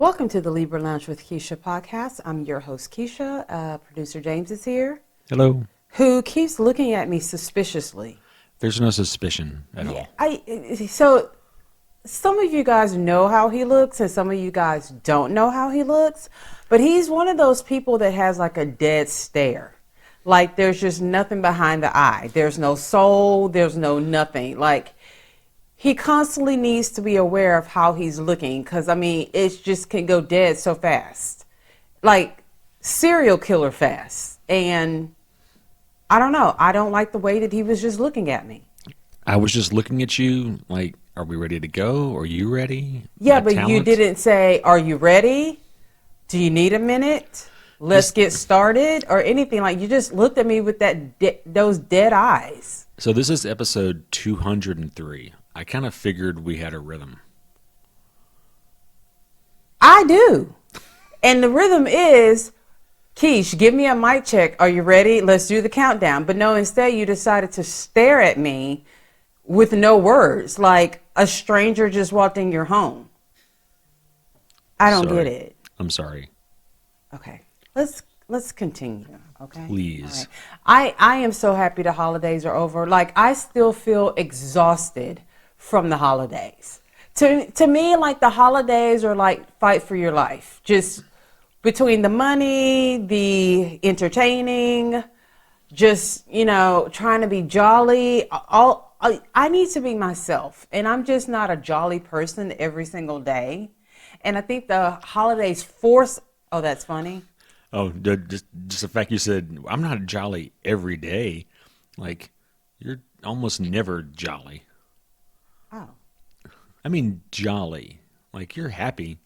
Welcome to the Libra Lounge with Keisha podcast. I'm your host, Keisha. Producer James is here. Hello. Who keeps looking at me suspiciously. There's no suspicion at all. So some of you guys know how he looks and some of you guys don't know how he looks. But he's one of those people that has like a dead stare. Like there's just nothing behind the eye. There's no soul. There's no nothing. Like he constantly needs to be aware of how he's looking because, I mean, it just can go dead so fast. Like serial killer fast. And I don't know. I don't like the way that he was just looking at me. I was just looking at you like, are we ready to go? Are you ready? Yeah, but you didn't say, are you ready? Do you need a minute? Let's get started or anything. Like you just looked at me with those dead eyes. So this is episode 203. I kind of figured we had a rhythm. I do. And the rhythm is, Keish, give me a mic check. Are you ready? Let's do the countdown. But no, instead you decided to stare at me with no words, like a stranger just walked in your home. I don't get it. I'm sorry. Okay. Let's continue. Okay. Please. Right. I am so happy the holidays are over. Like I still feel exhausted from the holidays. To me, like the holidays are like fight for your life. Just between the money, the entertaining, just, trying to be jolly. I need to be myself. And I'm just not a jolly person every single day. And I think the holidays force, oh, that's funny. Oh, just the fact you said, I'm not jolly every day. Like, you're almost never jolly. Oh. I mean, jolly. Like, you're happy,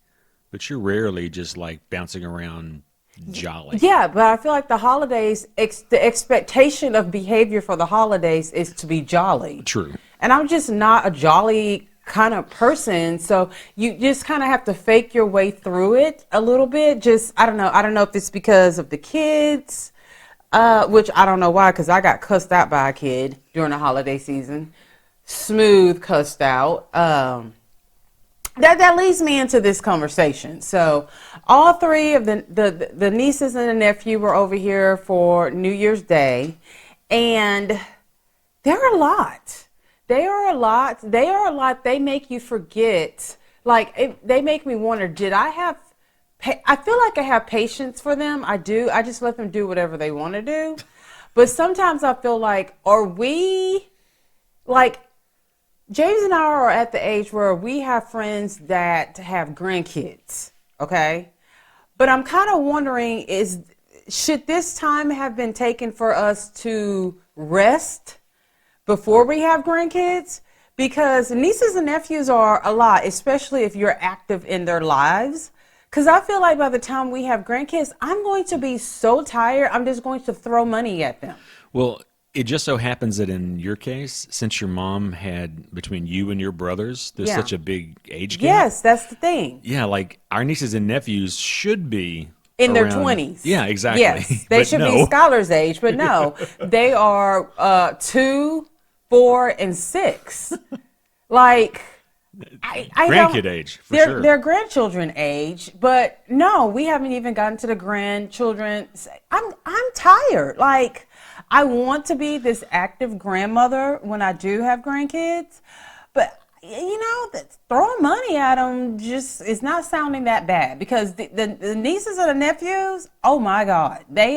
but you're rarely just, like, bouncing around jolly. Yeah, but I feel like the holidays, the expectation of behavior for the holidays is to be jolly. True. And I'm just not a jolly kind of person, so you just kind of have to fake your way through it a little bit. Just I don't know if it's because of the kids, which I don't know why, because I got cussed out by a kid during the holiday season. Smooth cussed out. That leads me into this conversation. So all three of the nieces and the nephew were over here for New Year's Day, and they're a lot. They are a lot. They make you forget. Like, they make me wonder, I feel like I have patience for them. I do. I just let them do whatever they want to do. But sometimes I feel like, James and I are at the age where we have friends that have grandkids, okay? But I'm kind of wondering, should this time have been taken for us to rest before we have grandkids? Because nieces and nephews are a lot, especially if you're active in their lives. Because I feel like by the time we have grandkids, I'm going to be so tired, I'm just going to throw money at them. Well, it just so happens that in your case, since your mom had, between you and your brothers, there's such a big age gap. Yes, that's the thing. Yeah, like our nieces and nephews should be in their around, 20s. Yeah, exactly. Yes, they should be scholars age, but no, they are 2, 4, and 6. Like, grandkid age, for sure. They're grandchildren age, but no, we haven't even gotten to the grandchildren. I'm tired. Like, I want to be this active grandmother when I do have grandkids, but throwing money at them just is not sounding that bad, because the nieces and the nephews, oh my God, they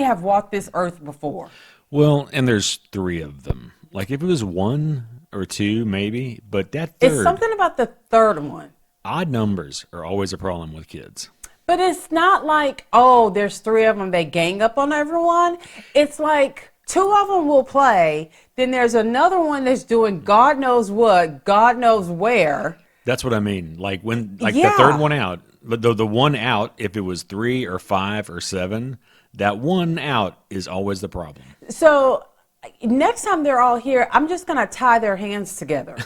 have walked this earth before. Well, and there's 3 of them. Like if it was 1 or 2, maybe, but that third. It's something about the third one. Odd numbers are always a problem with kids. But it's not like, oh, there's 3 of them, they gang up on everyone. It's like 2 of them will play, then there's another one that's doing God knows what, God knows where. That's what I mean. Like the third one out, the one out, if it was 3 or 5 or 7, that one out is always the problem. So next time they're all here, I'm just going to tie their hands together.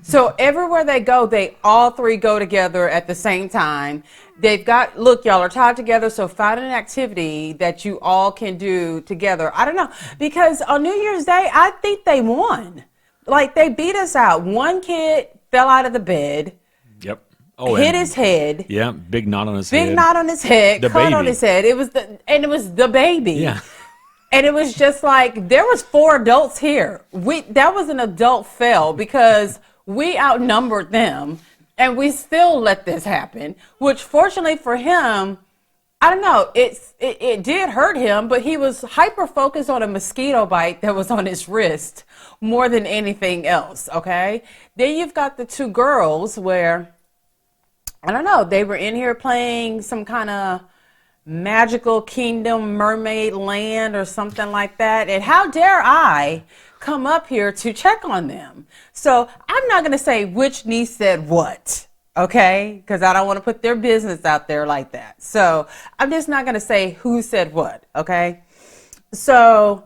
So everywhere they go, they all 3 go together at the same time. Look, y'all are tied together, so find an activity that you all can do together. I don't know, because on New Year's Day, I think they won. Like, they beat us out. One kid fell out of the bed. Yep. hit his head. Yeah, big knot on his head. Big knot on his head, cut on his head. It was the baby. Yeah. And it was just like, there was 4 adults here. That was an adult fail because we outnumbered them and we still let this happen, which fortunately for him, I don't know, it did hurt him, but he was hyper focused on a mosquito bite that was on his wrist more than anything else, okay? Then you've got the 2 girls where, I don't know, they were in here playing some kind of magical kingdom, mermaid land or something like that. And how dare I come up here to check on them? So I'm not going to say which niece said what, okay? Because I don't want to put their business out there like that. So I'm just not going to say who said what, okay? So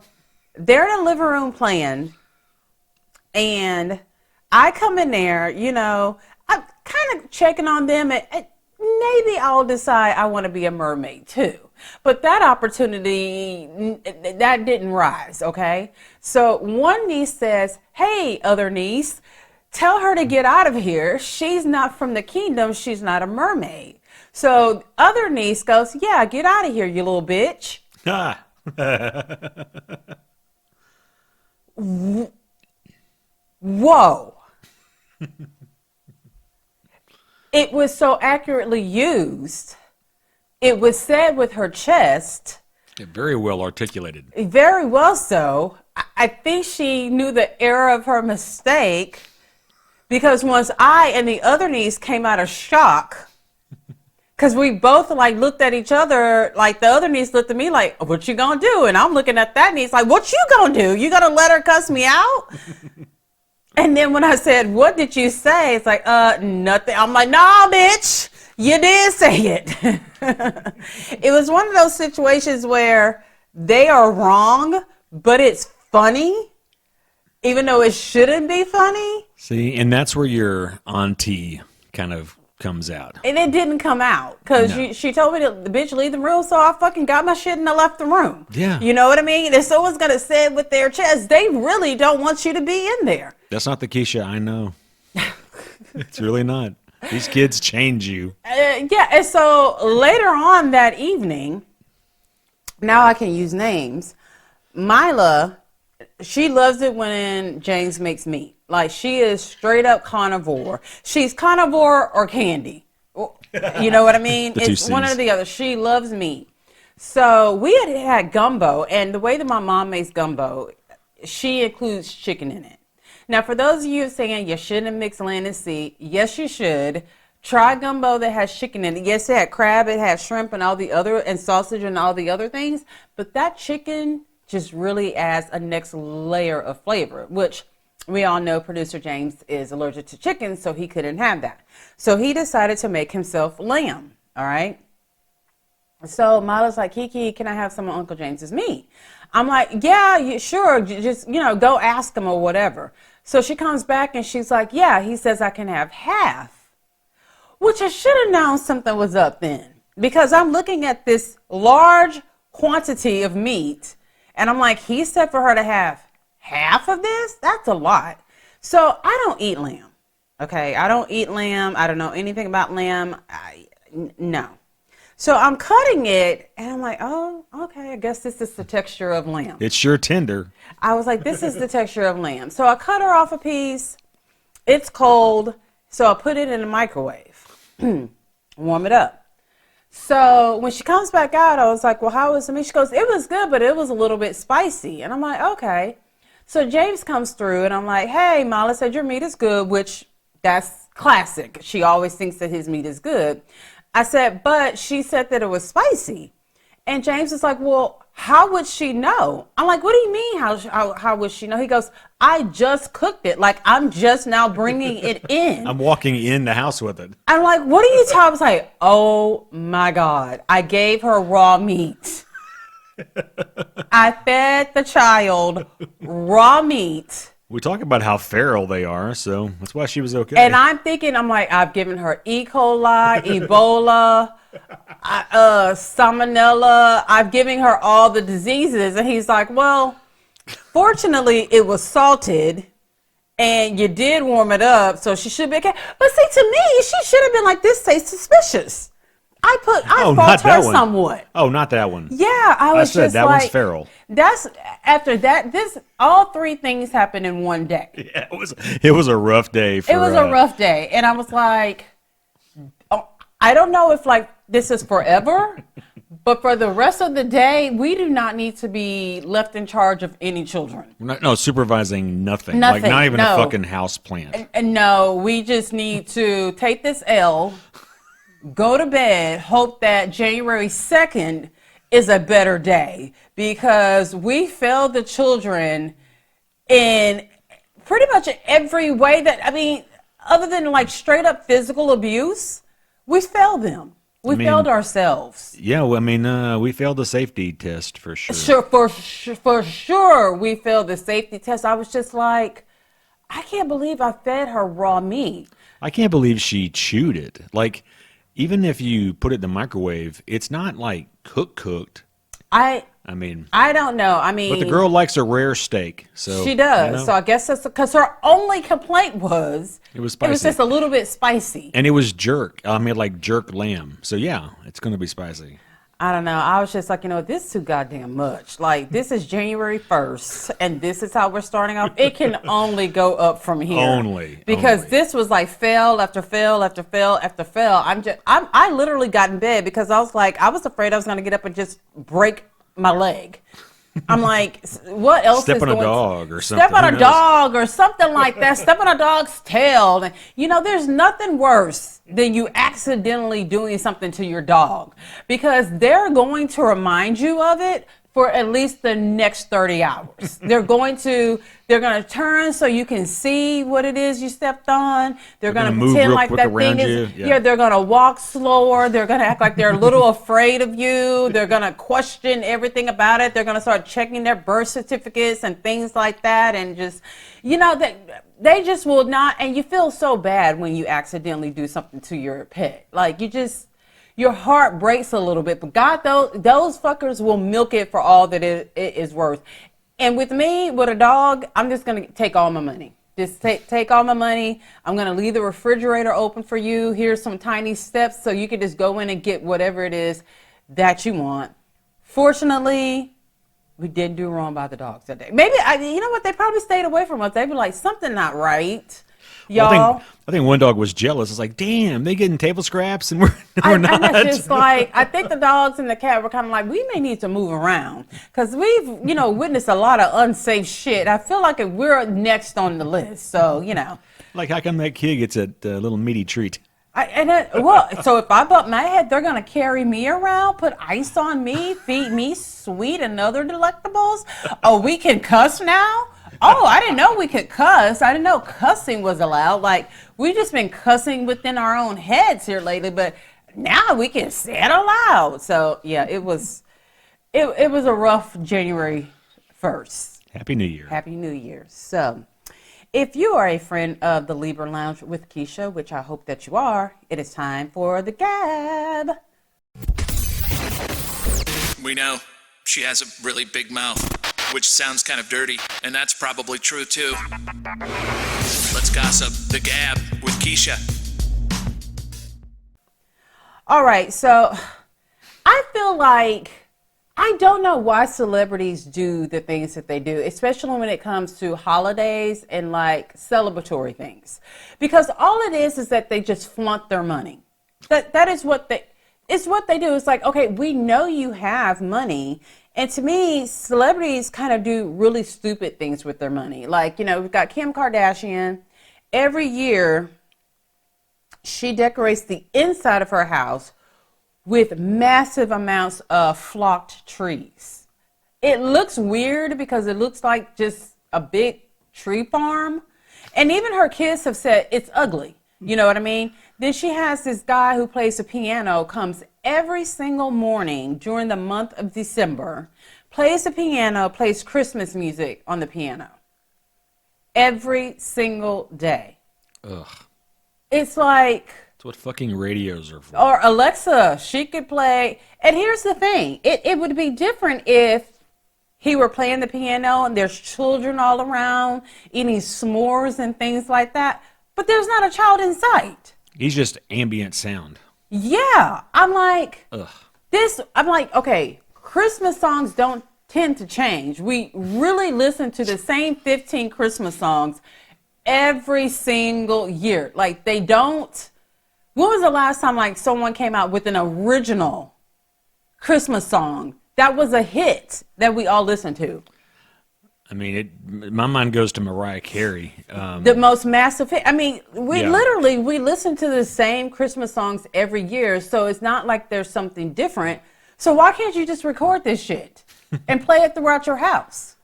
they're in a living room playing, and I come in there, you know, I'm kind of checking on them, and maybe I'll decide I want to be a mermaid too. But that opportunity, that didn't rise, okay? So one niece says, hey, other niece, tell her to get out of here. She's not from the kingdom. She's not a mermaid. So other niece goes, yeah, get out of here, you little bitch. Whoa. It was so accurately used. It was said with her chest. Very well articulated. Very well so. I think she knew the error of her mistake, because once I and the other niece came out of shock, because we both like looked at each other, like the other niece looked at me like, what you gonna do? And I'm looking at that niece like, what you gonna do? You gonna let her cuss me out? And then when I said, what did you say? It's like, nothing. I'm like, nah, bitch, you did say it. It was one of those situations where they are wrong, but it's funny, even though it shouldn't be funny. See, and that's where your auntie kind of comes out. And it didn't come out because she told me to, the bitch, leave the room, so I fucking got my shit and I left the room. Yeah. You know what I mean? If someone's going to say it with their chest, they really don't want you to be in there. That's not the Keisha I know. It's really not. These kids change you. Yeah, and so later on that evening, now I can use names, Mila, she loves it when James makes meat. Like, she is straight up carnivore. She's carnivore or candy. You know what I mean? It's one or the other. She loves meat. So we had gumbo, and the way that my mom makes gumbo, she includes chicken in it. Now, for those of you saying you shouldn't mix land and sea, yes, you should. Try gumbo that has chicken in it. Yes, it had crab, it had shrimp, and all the other, and sausage and all the other things. But that chicken just really adds a next layer of flavor, which we all know producer James is allergic to chicken, so he couldn't have that. So he decided to make himself lamb, all right? So Mila's like, Kiki, can I have some of Uncle James's meat? I'm like, yeah, sure, just, you know, go ask him or whatever. So she comes back and she's like, yeah, he says I can have half, which I should have known something was up then, because I'm looking at this large quantity of meat and I'm like, he said for her to have half of this? That's a lot. So I don't eat lamb. Okay, I don't eat lamb. I don't know anything about lamb. No. So I'm cutting it, and I'm like, oh, okay, I guess this is the texture of lamb. It's sure tender. I was like, this is the texture of lamb. So I cut her off a piece. It's cold, so I put it in the microwave. Warm it up. So when she comes back out, I was like, well, how was the meat? She goes, it was good, but it was a little bit spicy. And I'm like, okay. So James comes through, and I'm like, hey, Mila said your meat is good, which that's classic. She always thinks that his meat is good. I said, but she said that it was spicy. And James is like, well, how would she know? I'm like, what do you mean, how would she know? He goes, I just cooked it. Like, I'm just now bringing it in. I'm walking in the house with it. I'm like, what are you talking? I was like, oh, my God. I gave her raw meat. I fed the child raw meat. We talk about how feral they are, so that's why she was okay. And I'm thinking, I'm like, I've given her E. coli, Ebola, Salmonella. I've given her all the diseases. And he's like, well, fortunately, it was salted and you did warm it up, so she should be okay. But see, to me, she should have been like, this tastes suspicious. I fault her somewhat. Oh, not that one. Yeah, I said that one's feral. That's after that. All three things happened in one day. Yeah, it was a rough day. It was a rough day, and I was like, oh, I don't know if like this is forever, but for the rest of the day, we do not need to be left in charge of any children. No, supervising nothing. Like not even a fucking house plant. And no, we just need to take this L. Go to bed, hope that January 2nd is a better day, because we failed the children in pretty much every way that, I mean, other than like straight up physical abuse, we failed them. We failed ourselves. Yeah, well, I mean, we failed the safety test for sure. For sure, we failed the safety test. I was just like, I can't believe I fed her raw meat. I can't believe she chewed it. Like, even if you put it in the microwave, it's not like cooked. I don't know. I mean, but the girl likes a rare steak, so she does. You know? So I guess that's because her only complaint was it was spicy. It was just a little bit spicy, and it was jerk. I mean, like jerk lamb. So yeah, it's going to be spicy. I don't know. I was just like, this is too goddamn much. Like, this is January 1st, and this is how we're starting off. It can only go up from here. Because this was like fail after fail after fail after fail. I literally got in bed because I was like, I was afraid I was going to get up and just break my leg. I'm like, what else Step is on going a dog or something. Step on a dog or something like that. Step on a dog's tail. There's nothing worse than you accidentally doing something to your dog, because they're going to remind you of it for at least the next 30 hours. They're going to turn so you can see what it is you stepped on. They're going to pretend like that thing is. Yeah, they're going to walk slower. They're going to act like they're a little afraid of you. They're going to question everything about it. They're going to start checking their birth certificates and things like that. And just, they just will not. And you feel so bad when you accidentally do something to your pet. Like, your heart breaks a little bit, but God, those fuckers will milk it for all that it is worth. And with me, with a dog, I'm just going to take all my money. Just take all my money. I'm going to leave the refrigerator open for you. Here's some tiny steps so you can just go in and get whatever it is that you want. Fortunately, we didn't do wrong by the dogs that day. Maybe, you know what? They probably stayed away from us. They'd be like, something not right. Y'all. Well, I think one dog was jealous. It's like, damn, they getting table scraps and we're not. And it's just like, I think the dogs and the cat were kind of like, we may need to move around because we've, witnessed a lot of unsafe shit. I feel like we're next on the list. So, Like, how come that kid gets a little meaty treat? So if I bump my head, they're going to carry me around, put ice on me, feed me sweet and other delectables. Oh, we can cuss now? Oh, I didn't know we could cuss. I didn't know cussing was allowed. Like, we've just been cussing within our own heads here lately, but now we can say it aloud. So, yeah, it was a rough January 1st. Happy New Year. Happy New Year. So, if you are a friend of the Libra Lounge with Keisha, which I hope that you are, it is time for the Gab. We know she has a really big mouth, which sounds kind of dirty, and that's probably true too. Let's gossip. The Gab with Keisha. All right, so I feel like I don't know why celebrities do the things that they do, especially when it comes to holidays and like celebratory things, because all it is that they just flaunt their money. That is what it's what they do. It's like, okay, we know you have money. And to me, celebrities kind of do really stupid things with their money. Like, we've got Kim Kardashian. Every year, she decorates the inside of her house with massive amounts of flocked trees. It looks weird because it looks like just a big tree farm. And even her kids have said it's ugly. You know what I mean? Then she has this guy who plays the piano, comes every single morning during the month of December, plays the piano, plays Christmas music on the piano. Every single day. Ugh. It's like... That's what fucking radios are for. Or Alexa, she could play... And here's the thing. It would be different if he were playing the piano and there's children all around eating s'mores and things like that, but there's not a child in sight. He's just ambient sound. Yeah. I'm like, Ugh. Okay, Christmas songs don't tend to change. We really listen to the same 15 Christmas songs every single year. Like, they don't. When was the last time, like, someone came out with an original Christmas song that was a hit that we all listened to? I mean, my mind goes to Mariah Carey. The most massive hit. I mean, we listen to the same Christmas songs every year, so it's not like there's something different. So why can't you just record this shit and play it throughout your house?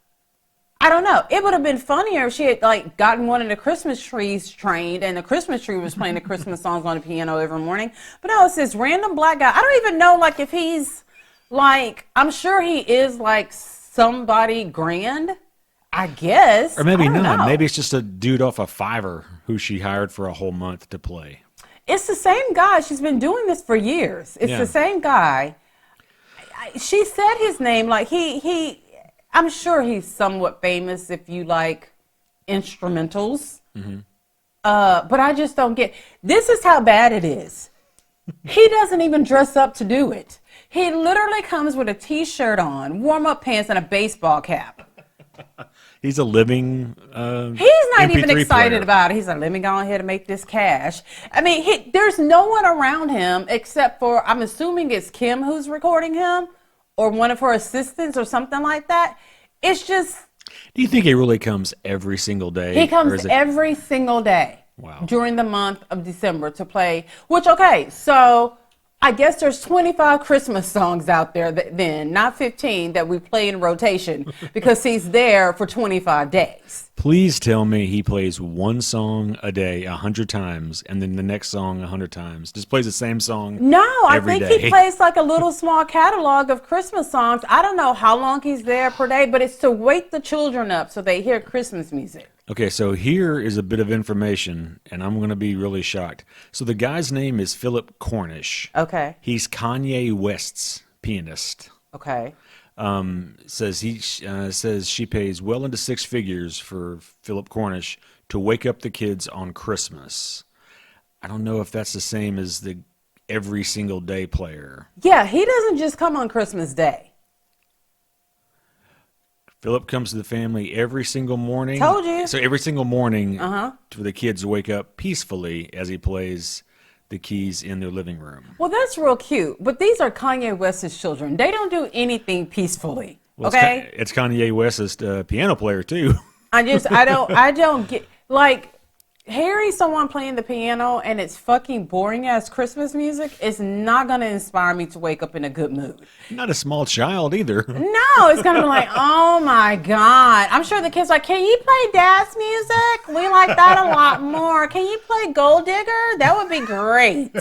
I don't know. It would have been funnier if she had, like, gotten one of the Christmas trees trained and the Christmas tree was playing the Christmas songs on the piano every morning. But no, it's this random black guy. I don't even know, like, if he's, like, I'm sure he is, like, somebody grand, I guess. Or maybe not. Know. Maybe it's just a dude off a Fiverr who she hired for a whole month to play. It's the same guy. She's been doing this for years. It's the same guy. She said his name, like, I'm sure he's somewhat famous if you like instrumentals. Mm-hmm. But I just don't get, this is how bad it is. He doesn't even dress up to do it. He literally comes with a t-shirt on, warm-up pants, and a baseball cap. He's a living He's not MP3 even excited player. about it. He's like, let me go ahead and make this cash. I mean, there's no one around him except for, I'm assuming it's Kim who's recording him, or one of her assistants or something like that. It's just... Do you think he really comes every single day? He comes every single day. Wow. During the month of December to play, which, okay, so I guess there's 25 Christmas songs out there then, not 15, that we play in rotation because he's there for 25 days. Please tell me he plays one song a day 100 times and then the next song 100 times. Just plays the same song. No, I every think day. he plays like a little small catalog of Christmas songs. I don't know how long he's there per day, but it's to wake the children up so they hear Christmas music. Okay, so here is a bit of information, and I'm going to be really shocked. So the guy's name is Philip Cornish. Okay. He's Kanye West's pianist. Okay. Says she pays well into six figures for Philip Cornish to wake up the kids on Christmas. I don't know if that's the same as the every single day player. Yeah, he doesn't just come on Christmas Day. Philip comes to the family every single morning. Told you. So every single morning for the kids to wake up peacefully as he plays the keys in their living room. Well, that's real cute. But these are Kanye West's children. They don't do anything peacefully. Well, okay? It's Kanye West's piano player, too. I don't get, like, hearing someone playing the piano and it's fucking boring ass Christmas music is not going to inspire me to wake up in a good mood. Not a small child either. No, it's going to be like, oh my God. I'm sure the kids are like, can you play Dad's music? We like that a lot more. Can you play Gold Digger? That would be great.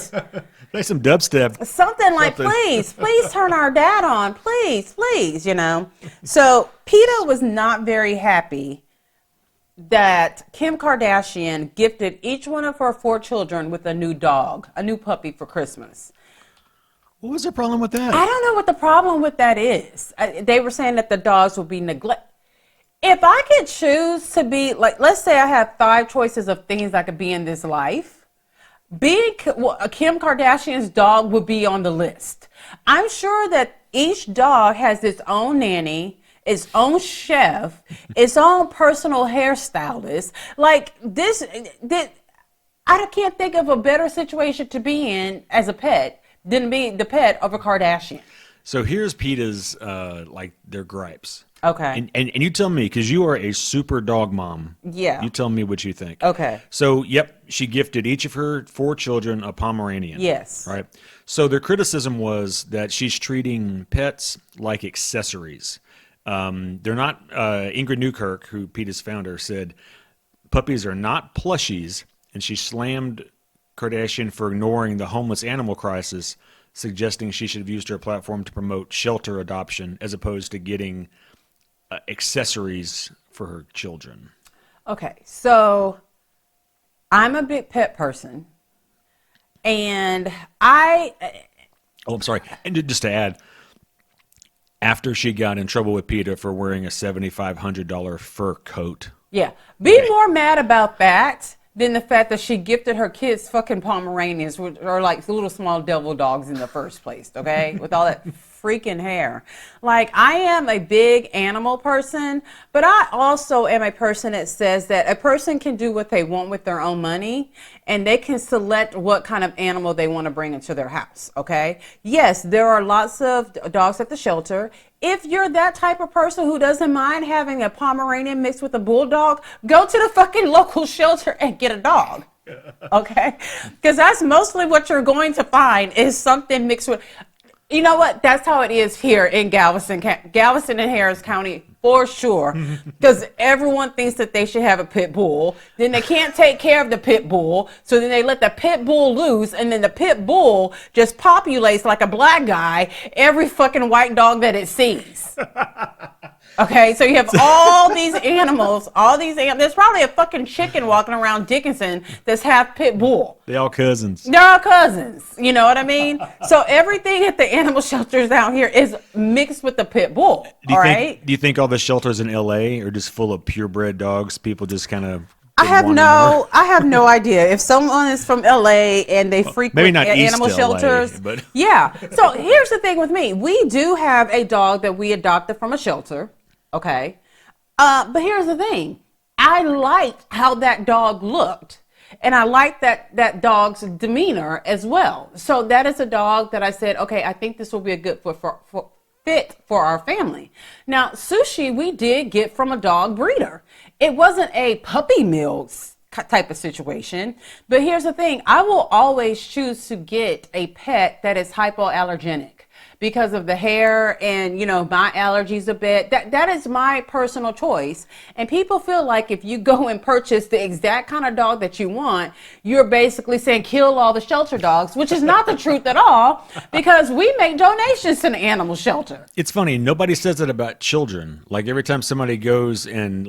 Play some dubstep. Something like, please turn our dad on. Please, you know. So PETA was not very happy that Kim Kardashian gifted each one of her 4 children with a new dog, a new puppy for Christmas. What was the problem with that? I don't know what the problem with that is. They were saying that the dogs will be neglected. If I could choose to be, like, let's say I have 5 choices of things I could be in this life, Kim Kardashian's dog would be on the list. I'm sure that each dog has its own nanny, its own chef, its own personal hairstylist. Like this, I can't think of a better situation to be in as a pet than be the pet of a Kardashian. So here's PETA's, like, their gripes. Okay. And you tell me, because you are a super dog mom. Yeah. You tell me what you think. Okay. So, yep, she gifted each of her 4 children a Pomeranian. Yes. Right? So their criticism was that she's treating pets like accessories. They're not, Ingrid Newkirk, who PETA's founder, said puppies are not plushies, and she slammed Kardashian for ignoring the homeless animal crisis, suggesting she should have used her platform to promote shelter adoption as opposed to getting accessories for her children. Okay, so I'm a big pet person, and Oh, I'm sorry. And just to add, After she got in trouble with PETA for wearing a $7,500 fur coat. Yeah. Be more mad about that than the fact that she gifted her kids fucking Pomeranians, which are like little small devil dogs in the first place, okay? With all that freaking hair. Like, I am a big animal person, but I also am a person that says that a person can do what they want with their own money, and they can select what kind of animal they want to bring into their house, okay? Yes, there are lots of dogs at the shelter. If you're that type of person who doesn't mind having a Pomeranian mixed with a bulldog, go to the fucking local shelter and get a dog. Okay? Because that's mostly what you're going to find is something mixed with. You know what? That's how it is here in Galveston and Harris County for sure. Because everyone thinks that they should have a pit bull. Then they can't take care of the pit bull. So then they let the pit bull loose. And then the pit bull just populates like a black guy every fucking white dog that it sees. Okay, so you have all these animals, there's probably a fucking chicken walking around Dickinson that's half pit bull. They all cousins. They're all cousins, you know what I mean? So everything at the animal shelters out here is mixed with the pit bull, Do you think all the shelters in LA are just full of purebred dogs? People just kind of I have no idea. If someone is from LA and they frequent animal shelters, but yeah. So here's the thing with me. We do have a dog that we adopted from a shelter. Okay. But here's the thing. I liked how that dog looked. And I liked that dog's demeanor as well. So that is a dog that I said, okay, I think this will be a good fit for our family. Now, Sushi, we did get from a dog breeder. It wasn't a puppy mill type of situation. But here's the thing. I will always choose to get a pet that is hypoallergenic. Because of the hair and, you know, my allergies a bit. That is my personal choice. And people feel like if you go and purchase the exact kind of dog that you want, you're basically saying kill all the shelter dogs, which is not the truth at all, because we make donations to the animal shelter. It's funny. Nobody says that about children. Like every time somebody goes and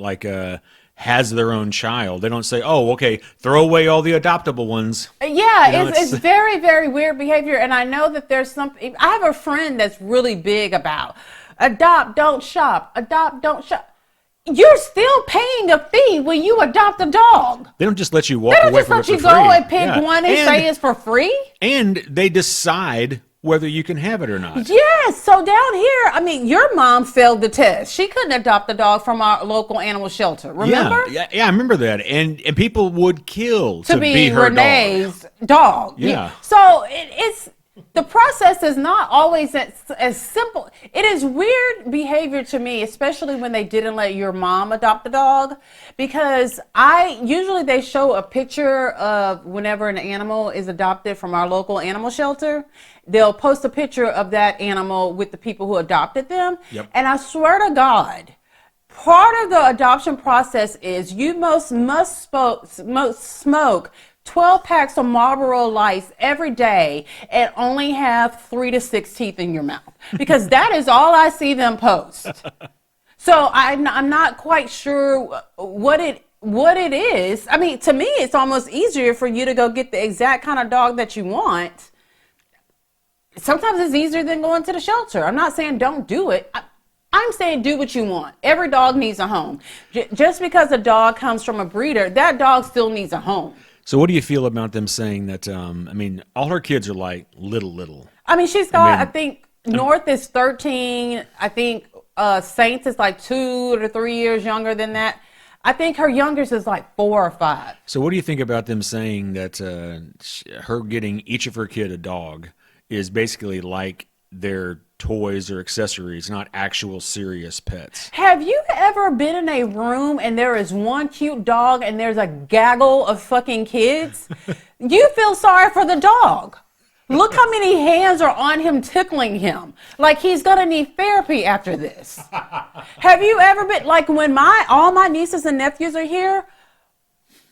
has their own child, they don't say, oh, okay, throw away all the adoptable ones. Yeah, you know, it's very, very weird behavior. And I know that there's something, I have a friend that's really big about adopt, don't shop, adopt, don't shop. You're still paying a fee when you adopt a dog. They don't just let you walk away from it for free. They don't just let you go and pick one and say it's for free. And they decide whether you can have it or not. Yes. So down here, I mean, your mom failed the test. She couldn't adopt a dog from our local animal shelter. Remember? Yeah, I remember that. And people would kill to be her Renee's dog. Yeah. So it's the process is not always as simple. It is weird behavior to me, especially when they didn't let your mom adopt the dog, because usually they show a picture of whenever an animal is adopted from our local animal shelter. They'll post a picture of that animal with the people who adopted them. Yep. And I swear to God, part of the adoption process is you must smoke 12 packs of Marlboro Lights every day and only have 3 to 6 teeth in your mouth, because that is all I see them post. So I'm not quite sure what it is. I mean, to me, it's almost easier for you to go get the exact kind of dog that you want. Sometimes it's easier than going to the shelter. I'm not saying don't do it. I'm saying do what you want. Every dog needs a home. Just because a dog comes from a breeder, that dog still needs a home. So what do you feel about them saying that, I mean, all her kids are like little. I mean, she's got, I think, North is 13. I think Saints is like 2 to 3 years younger than that. I think her youngest is like 4 or 5. So what do you think about them saying that her getting each of her kid a dog is basically like their toys or accessories, not actual serious pets? Have you ever been in a room and there is one cute dog and there's a gaggle of fucking kids? You feel sorry for the dog. Look how many hands are on him tickling him. Like he's gonna need therapy after this. Have you ever been, like when all my nieces and nephews are here,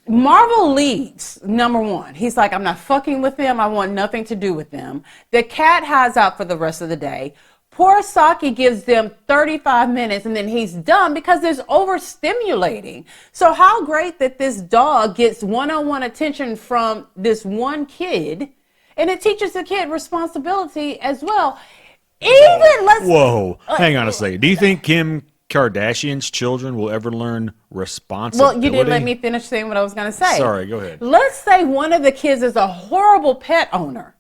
Marvel leaves, number one. He's like, I'm not fucking with them. I want nothing to do with them. The cat hides out for the rest of the day. Poor Saki gives them 35 minutes and then he's done because it's overstimulating. So how great that this dog gets one-on-one attention from this one kid, and it teaches the kid responsibility as well. Even let's. Whoa. Hang on a second. Do you think Kim Kardashian's children will ever learn responsibility? Well, you didn't let me finish saying what I was going to say. Sorry, go ahead. Let's say one of the kids is a horrible pet owner.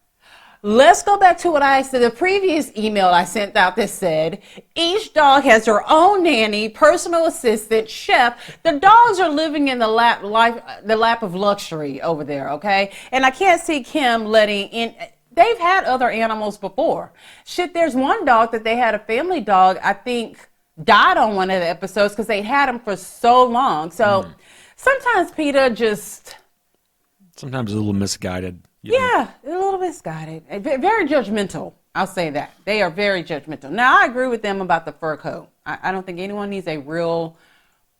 Let's go back to what I said, the previous email I sent out that said, each dog has their own nanny, personal assistant, chef. The dogs are living in the lap of luxury over there, okay? And I can't see Kim letting in. They've had other animals before. Shit, there's one dog that they had, a family dog, I think, died on one of the episodes because they had him for so long. So sometimes PETA just... Sometimes a little misguided. Yeah, a little misguided. Very judgmental. I'll say that. They are very judgmental. Now, I agree with them about the fur coat. I don't think anyone needs a real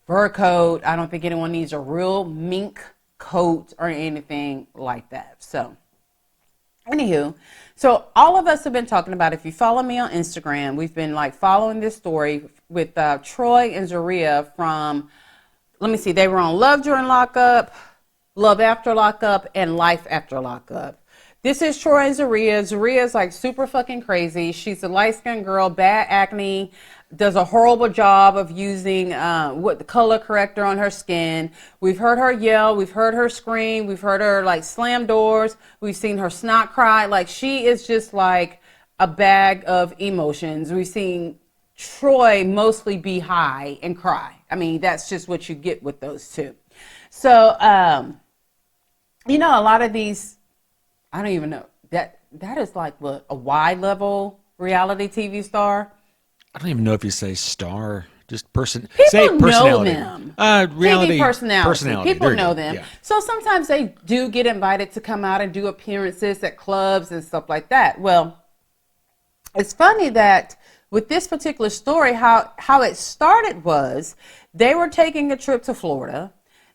fur coat. I don't think anyone needs a real mink coat or anything like that. So, anywho, so all of us have been talking about, if you follow me on Instagram, we've been like following this story with Troy and Zaria from, let me see, they were on Love During Lockup, Love After Lockup, and Life After Lockup. This is Troy and Zaria. Zaria's like super fucking crazy. She's a light-skinned girl, bad acne, does a horrible job of using the color corrector on her skin. We've heard her yell. We've heard her scream. We've heard her like slam doors. We've seen her snot cry. Like, she is just like a bag of emotions. We've seen Troy mostly be high and cry. I mean, that's just what you get with those two. So, you know, a lot of these, I don't even know, that is like what, a wide level reality TV star? I don't even know if you say star, just person. People say personality. know them. Reality. TV personality. People know them. Yeah. So sometimes they do get invited to come out and do appearances at clubs and stuff like that. Well, it's funny that with this particular story, how it started was they were taking a trip to Florida.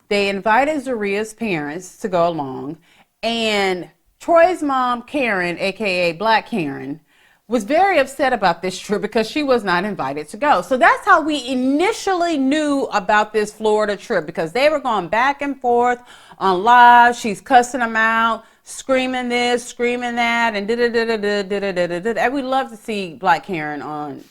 They invited Zaria's parents to go along, and Troy's mom, Karen, aka Black Karen, was very upset about this trip because she was not invited to go. So that's how we initially knew about this Florida trip, because they were going back and forth on live. She's cussing them out, screaming this, screaming that, and da-da-da-da-da-da-da-da-da. And we love to see Black Karen on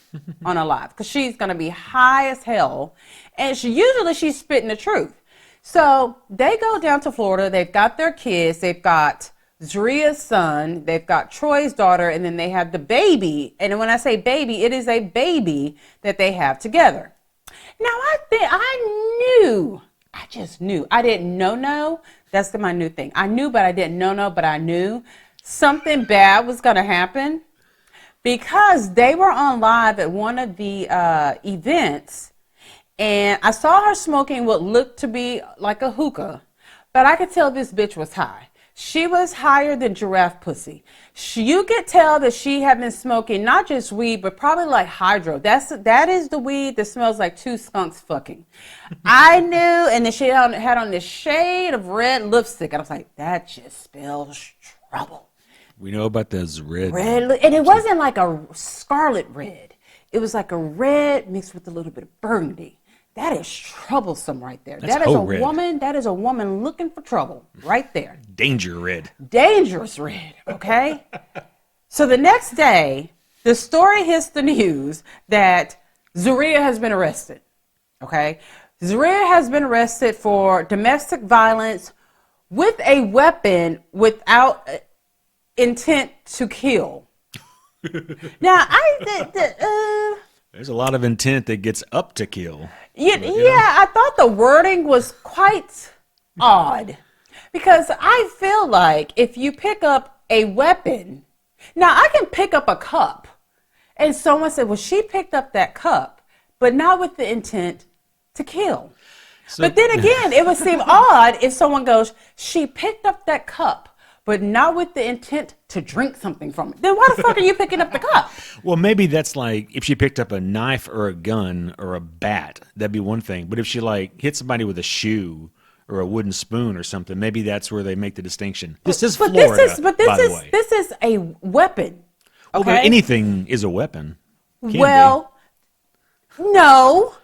a live because she's going to be high as hell, and she's spitting the truth. So they go down to Florida. They've got their kids. They've got Zaria's son. They've got Troy's daughter. And then they have the baby. And when I say baby, it is a baby that they have together. Now, I just knew. I didn't know. That's my new thing. I knew, but I didn't know, but I knew something bad was going to happen, because they were on live at one of the events. And I saw her smoking what looked to be like a hookah, but I could tell this bitch was high. She was higher than giraffe pussy. You could tell that she had been smoking not just weed, but probably like hydro. That is the weed that smells like two skunks fucking. I knew, and then she had on this shade of red lipstick. And I was like, that just spells trouble. We know about this red. And it wasn't like a scarlet red. It was like a red mixed with a little bit of burgundy. That is troublesome right there. That's that is a red. woman. That is a woman looking for trouble right there. Danger red. Dangerous red, okay? So the next day, the story hits the news that Zaria has been arrested, okay? Zaria has been arrested for domestic violence with a weapon without intent to kill. Now, there's a lot of intent that gets up to kill. Yeah, I thought the wording was quite odd, because I feel like if you pick up a weapon, now I can pick up a cup, and someone said, well, she picked up that cup, but not with the intent to kill. But then again, it would seem odd if someone goes, she picked up that cup, but not with the intent to drink something from it. Then why the fuck are you picking up the cup? Well, maybe that's like if she picked up a knife or a gun or a bat, that'd be one thing. But if she like hit somebody with a shoe or a wooden spoon or something, maybe that's where they make the distinction. This is Florida, by the way. This is a weapon. Well, Okay? anything is a weapon. Well, no,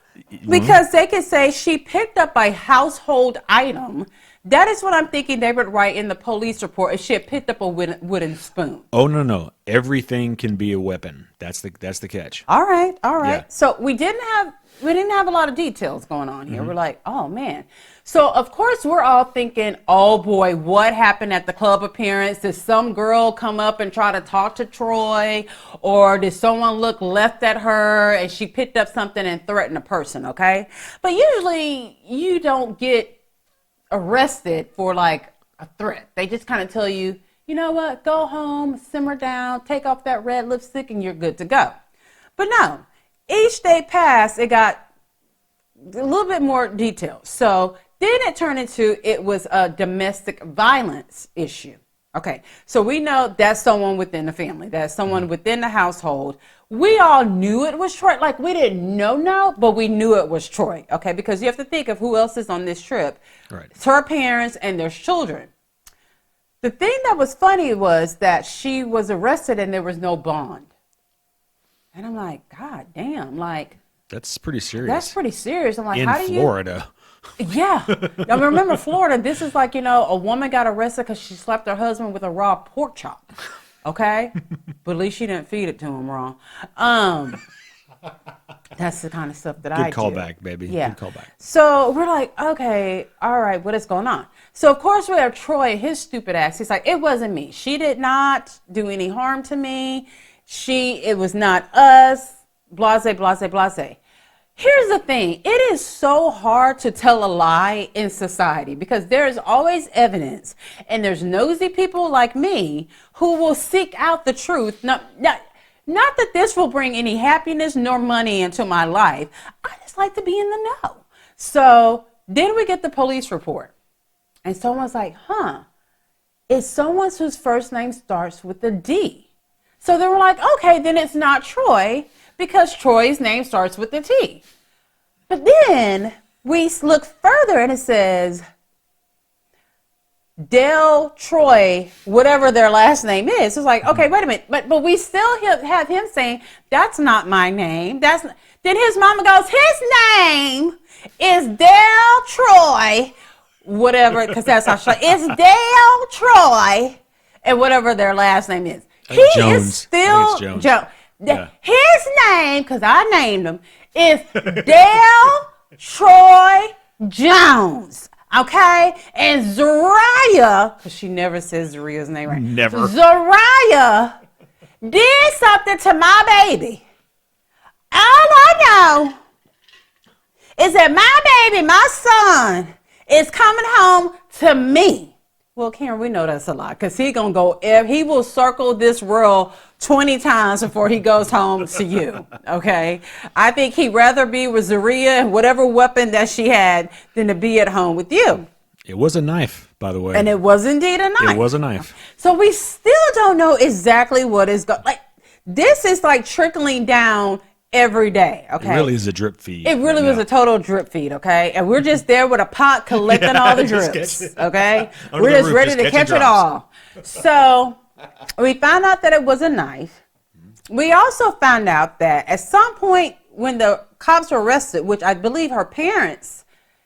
because they could say she picked up a household item That is what I'm thinking they would write in the police report if she had picked up a wooden spoon. Oh, no. Everything can be a weapon. That's the catch. All right. Yeah. So we didn't have a lot of details going on here. We're like, oh man. So of course we're all thinking, oh boy, what happened at the club appearance? Did some girl come up and try to talk to Troy, or did someone look left at her and she picked up something and threatened a person? Okay, but usually you don't get arrested for like a threat. They just kind of tell you, you know what, go home, simmer down, take off that red lipstick, and you're good to go. But no, each day passed, it got a little bit more detailed. So then it turned into, it was a domestic violence issue. Okay, so we know that's someone within the family, that's someone within the household. We all knew it was Troy. Like, we didn't know, but we knew it was Troy, okay? Because you have to think of who else is on this trip. Right. It's her parents and their children. The thing that was funny was that she was arrested and there was no bond. And I'm like, God damn, like. That's pretty serious. That's pretty serious. I'm like, in how do you. Florida. Yeah. Now, remember, Florida, this is like, a woman got arrested because she slapped her husband with a raw pork chop. Okay? But at least she didn't feed it to him raw. That's the kind of stuff that I do. Good callback, baby. Yeah. Good callback. So we're like, okay, all right, what is going on? So, of course, we have Troy, his stupid ass. He's like, it wasn't me. She did not do any harm to me. It was not us. Blase, blase, blase. Here's the thing. It is so hard to tell a lie in society because there is always evidence, and there's nosy people like me who will seek out the truth. Not that this will bring any happiness nor money into my life. I just like to be in the know. So then we get the police report, and someone's like, it's someone whose first name starts with a D. So they were like, okay, then it's not Troy, because Troy's name starts with a T. But then we look further and it says Dale, Troy, whatever their last name is. It's like, okay, wait a minute. But we still have him saying, that's not my name. Then his mama goes, his name is Dale Troy, whatever, because that's how it's Dale Troy, and whatever their last name is. He Jones. is still Jones. Yeah. His name, because I named him, is Dale Troy Jones. Okay? And Zariah, because she never says Zariah's name right. Never. Zariah did something to my baby. All I know is that my baby, my son, is coming home to me. Well, Karen, we know that's a lie because he will circle this world 20 times before he goes home to you, okay? I think he'd rather be with Zaria and whatever weapon that she had than to be at home with you. It was a knife, by the way. And it was indeed a knife. It was a knife. So we still don't know exactly what is going. Like, this is like trickling down every day, okay? It really is a drip feed. It really was a total drip feed, okay? And we're just there with a pot collecting all the drips, okay? We're just ready to catch it all. So we found out that it was a knife. We also found out that at some point when the cops were arrested, which I believe her parents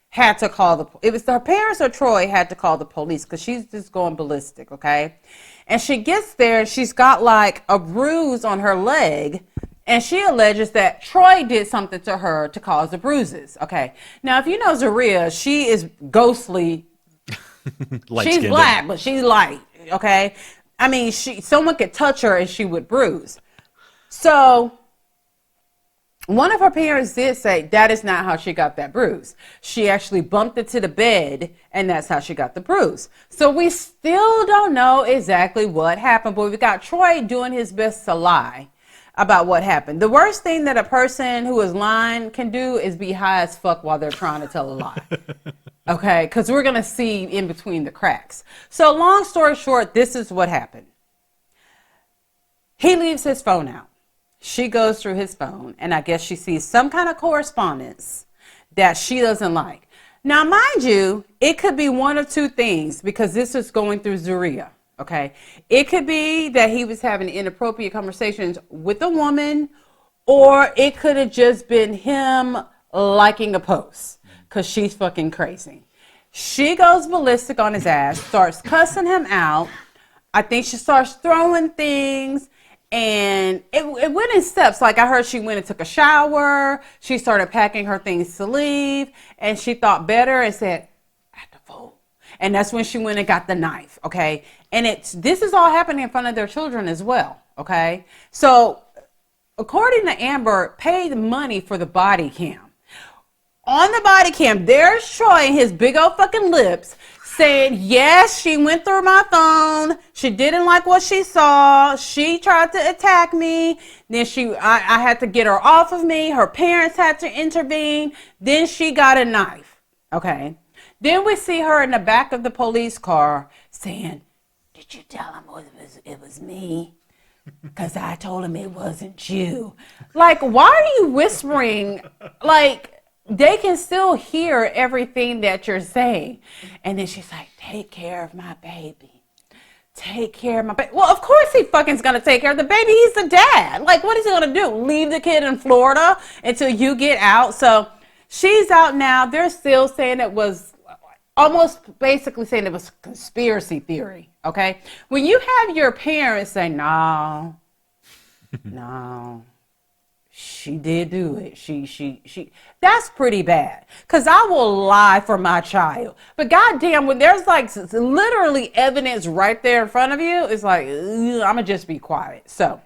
had to call it was her parents or Troy had to call the police because she's just going ballistic, okay? And she gets there, she's got like a bruise on her leg. And she alleges that Troy did something to her to cause the bruises. Okay. Now, if you know Zaria, she is ghostly. She's black, but she's light. Okay. I mean, someone could touch her and she would bruise. So one of her parents did say that is not how she got that bruise. She actually bumped it to the bed, and that's how she got the bruise. So we still don't know exactly what happened, but we got Troy doing his best to lie about what happened. The worst thing that a person who is lying can do is be high as fuck while they're trying to tell a lie. Okay, because we're going to see in between the cracks. So long story short, this is what happened. He leaves his phone out. She goes through his phone, and I guess she sees some kind of correspondence that she doesn't like. Now, mind you, it could be one of two things because this is going through Zaria. Okay, it could be that he was having inappropriate conversations with a woman, or it could have just been him liking a post because she's fucking crazy. She goes ballistic on his ass, starts cussing him out. I think she starts throwing things, and it went in steps. Like I heard she went and took a shower. She started packing her things to leave, and she thought better and said, "Act a fool." And that's when she went and got the knife. Okay, and this is all happening in front of their children as well. Okay, so according to Amber, paid money for the body cam. On the body cam, there's Troy and his big old fucking lips saying, yes, she went through my phone. She didn't like what she saw. She tried to attack me. Then I had to get her off of me. Her parents had to intervene. Then she got a knife. Okay. Then we see her in the back of the police car saying, did you tell him it was me? Because I told him it wasn't you. Like, why are you whispering? Like, they can still hear everything that you're saying. And then she's like, take care of my baby. Take care of my baby. Well, of course he fucking's going to take care of the baby. He's the dad. Like, what is he going to do? Leave the kid in Florida until you get out? So she's out now. They're still saying it was almost basically saying it was conspiracy theory. Okay. When you have your parents say, no, she did do it. She, that's pretty bad. Because I will lie for my child. But goddamn, when there's like literally evidence right there in front of you, it's like, I'm going to just be quiet. So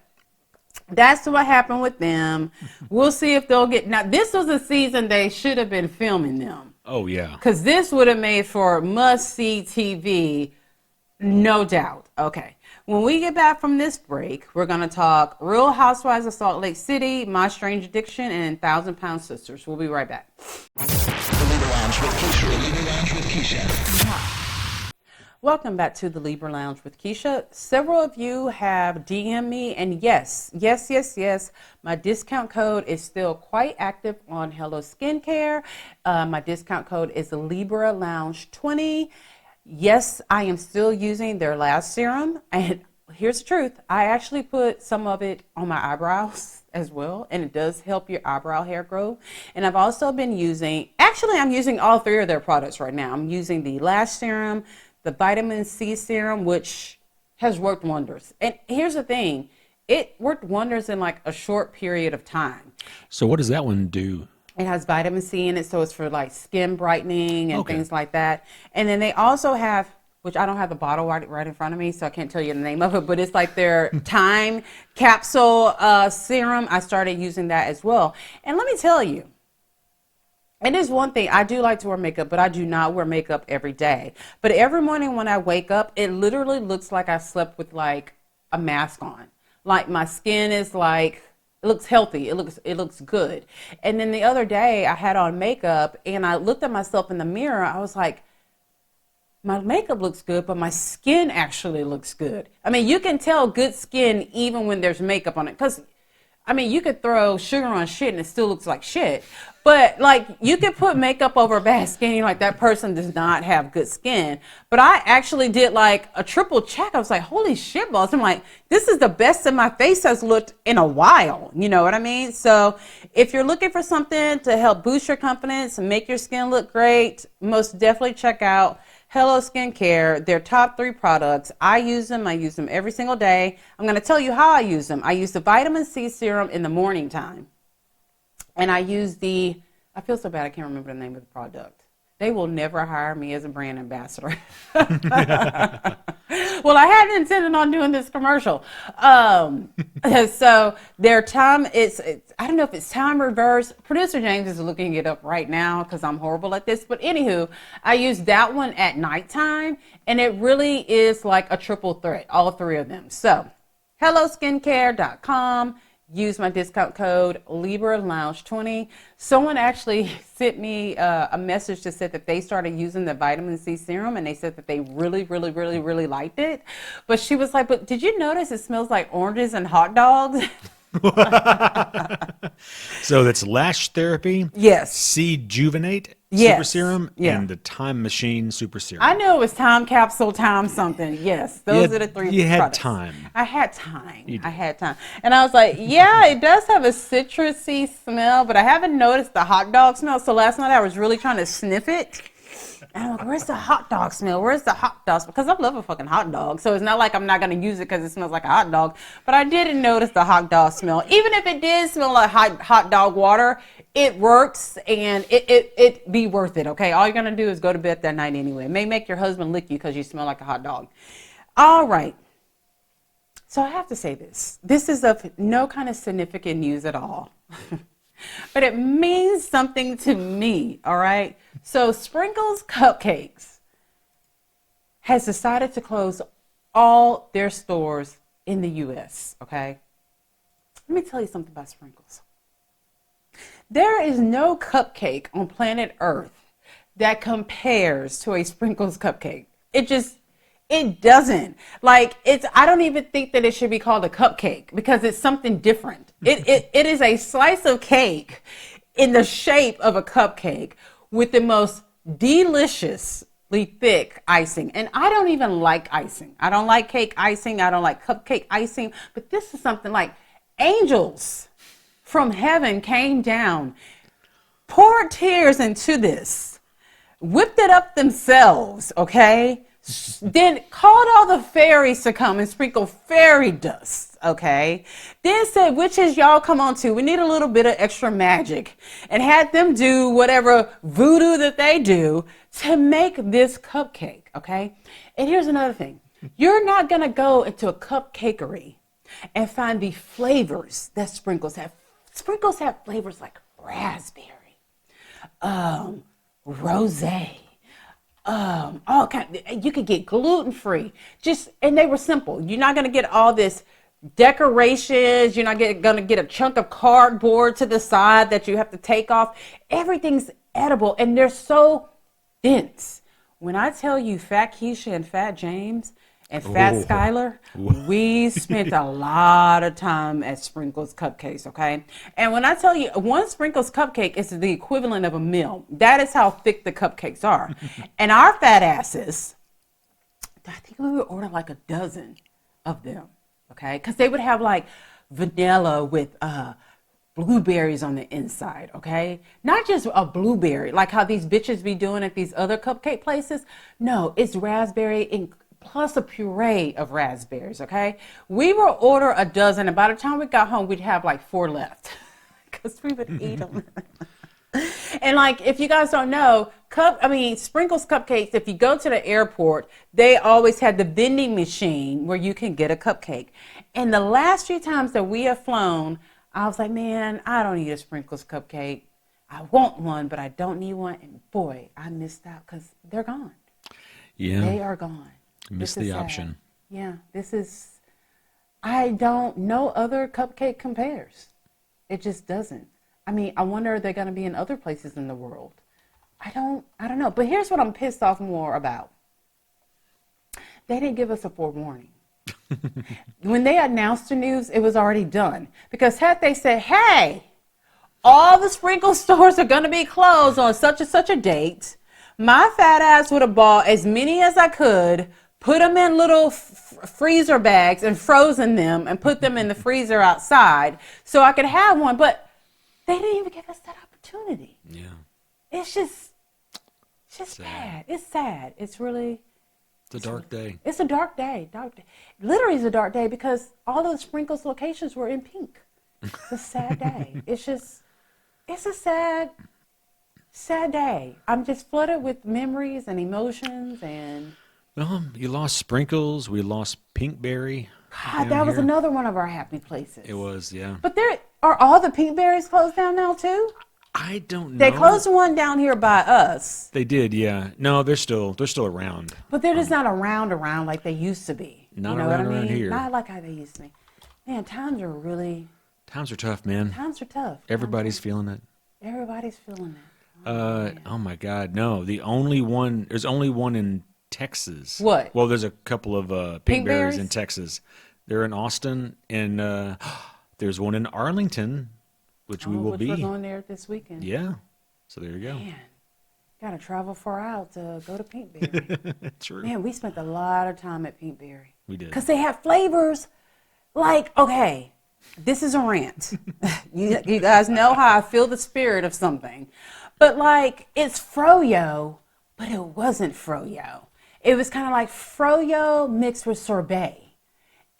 that's what happened with them. We'll see if they'll get, now this was a season they should have been filming them. Oh, yeah. Because this would have made for must-see TV, no doubt. Okay. When we get back from this break, we're going to talk Real Housewives of Salt Lake City, My Strange Addiction, and 1,000-Pound Sisters. We'll be right back. The Libra Lounge with Keisha. The Libra Lounge with Keisha. Welcome back to the Libra Lounge with Keisha. Several of you have DM'd me, and yes, my discount code is still quite active on Hello Skincare. My discount code is Libra Lounge 20. Yes, I am still using their Lash Serum, and here's the truth. I actually put some of it on my eyebrows as well, and it does help your eyebrow hair grow. And I've also been using, actually I'm using all three of their products right now. I'm using the Lash Serum, the Vitamin C Serum, which has worked wonders. And here's the thing, it worked wonders in like a short period of time. So what does that one do? It has vitamin C in it, so it's for like skin brightening and things like that. And then they also have, which I don't have the bottle right in front of me, so I can't tell you the name of it, but it's like their time capsule serum. I started using that as well. And let me tell you, it is one thing, I do like to wear makeup, but I do not wear makeup every day. But every morning when I wake up, it literally looks like I slept with like a mask on. Like my skin is like, it looks healthy. It looks good. And then the other day I had on makeup and I looked at myself in the mirror. I was like, my makeup looks good, but my skin actually looks good. I mean, you can tell good skin even when there's makeup on it. Because, I mean, you could throw sugar on shit and it still looks like shit. But, like, you could put makeup over bad skin and you're like, that person does not have good skin. But I actually did, like, a triple check. I was like, holy shit balls. I'm like, this is the best that my face has looked in a while. You know what I mean? So if you're looking for something to help boost your confidence and make your skin look great, most definitely check out Hello Skincare, their top 3 products. I use them every single day. I'm going to tell you how I use them. I use the vitamin C serum in the morning time. And I use I feel so bad I can't remember the name of the product. They will never hire me as a brand ambassador. Well, I hadn't intended on doing this commercial. So their time, I don't know if it's time reverse. Producer James is looking it up right now because I'm horrible at this. But anywho, I use that one at nighttime, and it really is like a triple threat, all 3 of them. So helloskincare.com. Use my discount code Libra Lounge 20. Someone actually sent me a message that said that they started using the vitamin C serum and they said that they really liked it. But she was like, but did you notice it smells like oranges and hot dogs? So that's Lash Therapy, Yes. C-Juvenate Yes. Super Serum, Yeah. and the Time Machine Super Serum. I knew it was time capsule, time something. Yes, those are the 3 You had products. time. I had time. I had time. And I was like, yeah, it does have a citrusy smell, but I haven't noticed the hot dog smell. So last night I was really trying to sniff it. And I'm like, where's the hot dog smell? Where's the hot dog smell? Because I love a fucking hot dog. So it's not like I'm not going to use it because it smells like a hot dog. But I didn't notice the hot dog smell. Even if it did smell like hot dog water, it works and it be worth it, okay? All you're going to do is go to bed that night anyway. It may make your husband lick you because you smell like a hot dog. All right. So I have to say this. This is of no kind of significant news at all. But it means something to me, all right? So Sprinkles Cupcakes has decided to close all their stores in the U.S., okay? Let me tell you something about Sprinkles. There is no cupcake on planet Earth that compares to a Sprinkles cupcake. It doesn't. Like, I don't even think that it should be called a cupcake because it's something different. It is a slice of cake in the shape of a cupcake with the most deliciously thick icing. And I don't even like icing. I don't like cake icing. I don't like cupcake icing. But this is something like angels from heaven came down, poured tears into this, whipped it up themselves, okay? Then called all the fairies to come and sprinkle fairy dust, okay? Then said, witches, y'all come on too. We need a little bit of extra magic. And had them do whatever voodoo that they do to make this cupcake, okay? And here's another thing. You're not going to go into a cupcakery and find the flavors that Sprinkles have. Sprinkles have flavors like raspberry, rosé, all kind. You could get gluten-free. And they were simple. You're not going to get all this decorations. You're not going to get a chunk of cardboard to the side that you have to take off. Everything's edible, and they're so dense. When I tell you Fat Keisha and Fat James and Fat Skylar, we spent a lot of time at Sprinkles Cupcakes, okay? And when I tell you, one Sprinkles Cupcake is the equivalent of a meal. That is how thick the cupcakes are. And our fat asses, I think we would order like a dozen of them, okay? Because they would have like vanilla with blueberries on the inside, okay? Not just a blueberry, like how these bitches be doing at these other cupcake places. No, it's raspberry and plus a puree of raspberries, okay? We would order a dozen, and by the time we got home, we'd have like 4 left because we would eat them. And like, if you guys don't know, Sprinkles Cupcakes, if you go to the airport, they always had the vending machine where you can get a cupcake. And the last few times that we have flown, I was like, man, I don't need a Sprinkles Cupcake. I want one, but I don't need one. And boy, I missed out because they're gone. Yeah. They are gone. Missed the option. Yeah, no other cupcake compares. It just doesn't. I mean, I wonder, are they going to be in other places in the world? I don't know. But here's what I'm pissed off more about. They didn't give us a forewarning. When they announced the news, it was already done. Because had they said, hey, all the Sprinkles stores are going to be closed on such and such a date, my fat ass would have bought as many as I could, put them in little freezer bags and frozen them and put them in the freezer outside so I could have one. But they didn't even give us that opportunity. Yeah. It's just bad. It's sad. It's really... It's a dark day. It's a dark day. Literally, it's a dark day because all those Sprinkles locations were in pink. It's a sad day. It's a sad day. I'm just flooded with memories and emotions and... Well, you lost Sprinkles. We lost Pinkberry. God, that was another one of our happy places. It was, yeah. But are all the Pinkberries closed down now too? I don't know. They closed one down here by us. They did, yeah. No, they're still around. But they're just not around like they used to be. Not you know around what I mean? here. Not like how they used to be. Man, times are tough, man. Times are tough. Everybody's feeling it. Everybody's feeling it. Oh my God, no. There's only one in Texas. What? Well, there's a couple of Pinkberries in Pinkberries? Texas. They're in Austin, and there's one in Arlington, which we will be. We're going there this weekend. Yeah. So there you go. Man, gotta travel far out to go to Pinkberry. True. Man, we spent a lot of time at Pinkberry. We did. Because they have flavors like, okay, this is a rant. you guys know how I feel the spirit of something. But like, it's froyo but it wasn't froyo. It was kind of like froyo mixed with sorbet.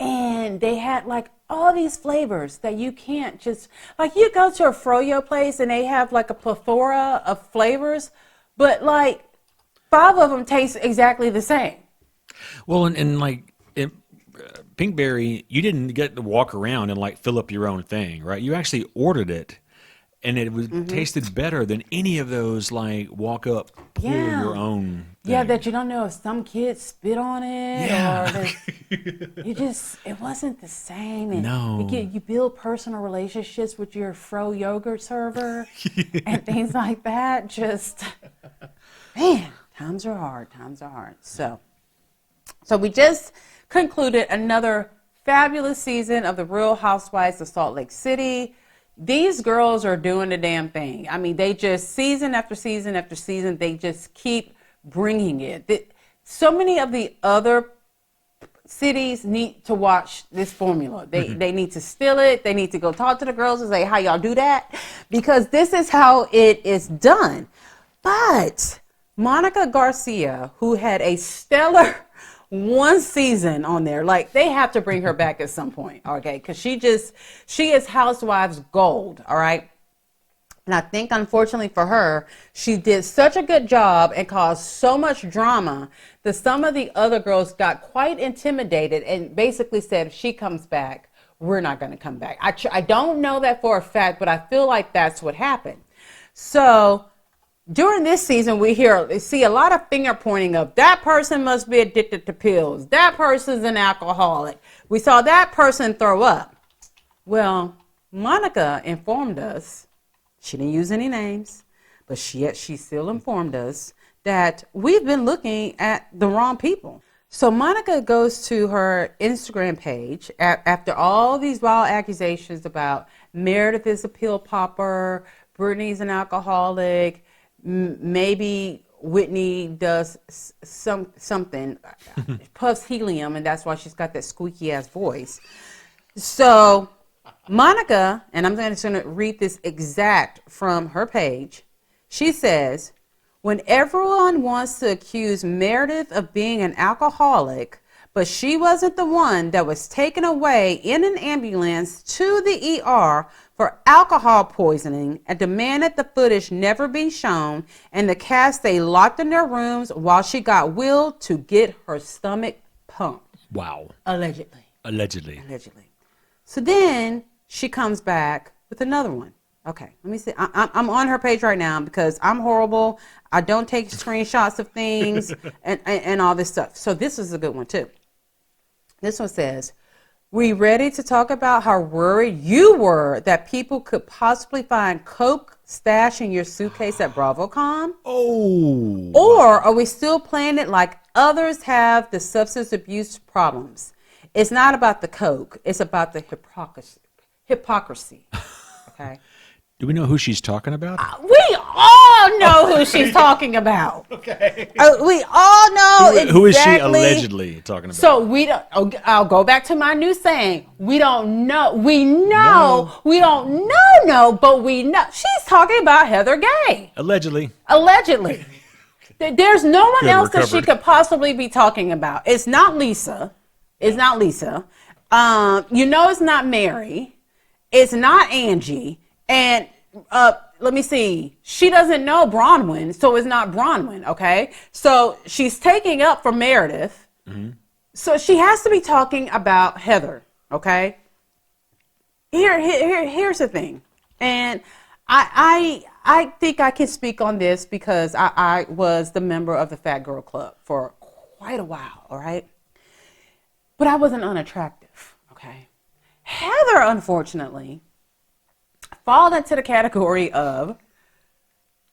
And they had like all these flavors that you can't just, like you go to a froyo place and they have like a plethora of flavors, but like 5 of them taste exactly the same. Well, and like Pinkberry, you didn't get to walk around and like fill up your own thing, right? You actually ordered it, and it was tasted better than any of those like walk up, pour your own thing. Yeah, that you don't know if some kids spit on it Yeah. or that it wasn't the same. And No. you build personal relationships with your fro yogurt server and things like that. Just, man, times are hard. So we just concluded another fabulous season of The Real Housewives of Salt Lake City. These girls are doing the damn thing. I mean, they just, season after season after season, they just keep bringing it. So many of the other cities need to watch this formula. They need to steal it. They need to go talk to the girls and say, how y'all do that? Because this is how it is done. But Monica Garcia, who had a stellar 1 season on there, like they have to bring her back at some point, okay? Because she is Housewives gold, all right? And I think, unfortunately for her, she did such a good job and caused so much drama that some of the other girls got quite intimidated and basically said, if she comes back, we're not going to come back. I don't know that for a fact, but I feel like that's what happened. So during this season, we see a lot of finger pointing of that person must be addicted to pills. That person's an alcoholic. We saw that person throw up. Well, Monica informed us, she didn't use any names, but she still informed us that we've been looking at the wrong people. So Monica goes to her Instagram page after all these wild accusations about Meredith is a pill popper, Brittany's an alcoholic, maybe Whitney does something, puffs helium, and that's why she's got that squeaky ass voice. So Monica, and I'm just going to read this exact from her page. She says, when everyone wants to accuse Meredith of being an alcoholic, but she wasn't the one that was taken away in an ambulance to the ER for alcohol poisoning and demanded the footage never be shown, and the cast stay locked in their rooms while she got willed to get her stomach pumped. Wow. Allegedly. So then she comes back with another one. Okay, let me see. I'm on her page right now because I'm horrible. I don't take screenshots of things and all this stuff. So this is a good one too. This one says, we ready to talk about how worried you were that people could possibly find coke stashed in your suitcase at BravoCon? Oh. Or are we still playing it like others have the substance abuse problems? It's not about the coke. It's about the hypocrisy. Okay. Do we know who she's talking about? We all know who she's talking about. Okay. We all know exactly. Who is she allegedly talking about? So we don't. I'll go back to my new saying. We don't know. We know. No. We don't know. But we know. She's talking about Heather Gay. Allegedly. There's no one else recovered. that she could possibly be talking about. It's not Lisa. It's not Mary. It's not Angie. And let me see. She doesn't know Bronwyn, so it's not Bronwyn, okay? So she's taking up for Meredith. Mm-hmm. So she has to be talking about Heather, okay? Here's the thing. And I think I can speak on this because I was the member of the Fat Girl Club for quite a while, all right? But I wasn't unattractive, okay? Heather, unfortunately, fall into the category of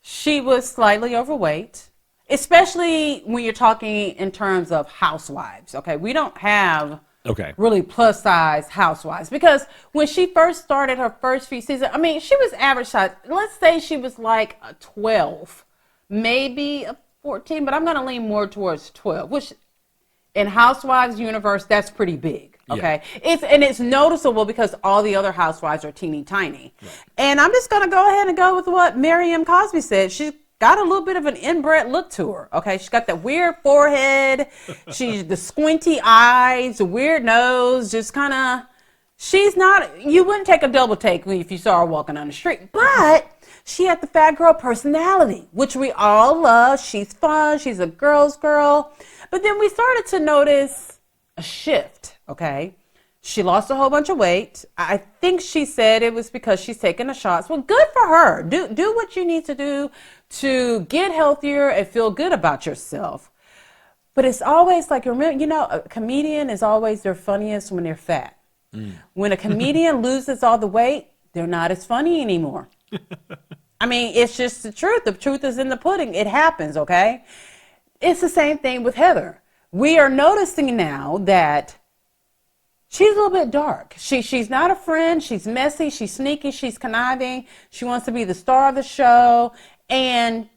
she was slightly overweight, especially when you're talking in terms of housewives, okay? We don't have really plus size housewives because when she first started her first few seasons, I mean, she was average size. Let's say she was like a 12, maybe a 14, but I'm going to lean more towards 12, which in Housewives universe, that's pretty big. Okay. Yeah. It's noticeable because all the other housewives are teeny tiny. Right. And I'm just going to go ahead and go with what Miriam Cosby said. She's got a little bit of an inbred look to her. Okay, she's got that weird forehead, she's the squinty eyes, the weird nose, just kind of. She's not. You wouldn't take a double take if you saw her walking on the street, but she had the fat girl personality, which we all love. She's fun. She's a girl's girl. But then we started to notice a shift. Okay. She lost a whole bunch of weight. I think she said it was because she's taking the shots. Well, good for her. Do what you need to do to get healthier and feel good about yourself. But it's always like, remember, a comedian is always their funniest when they're fat. When a comedian loses all the weight, they're not as funny anymore. I mean, it's just the truth. The truth is in the pudding. It happens, okay? It's the same thing with Heather. We are noticing now that she's a little bit dark. She's not a friend. She's messy. She's sneaky. She's conniving. She wants to be the star of the show. And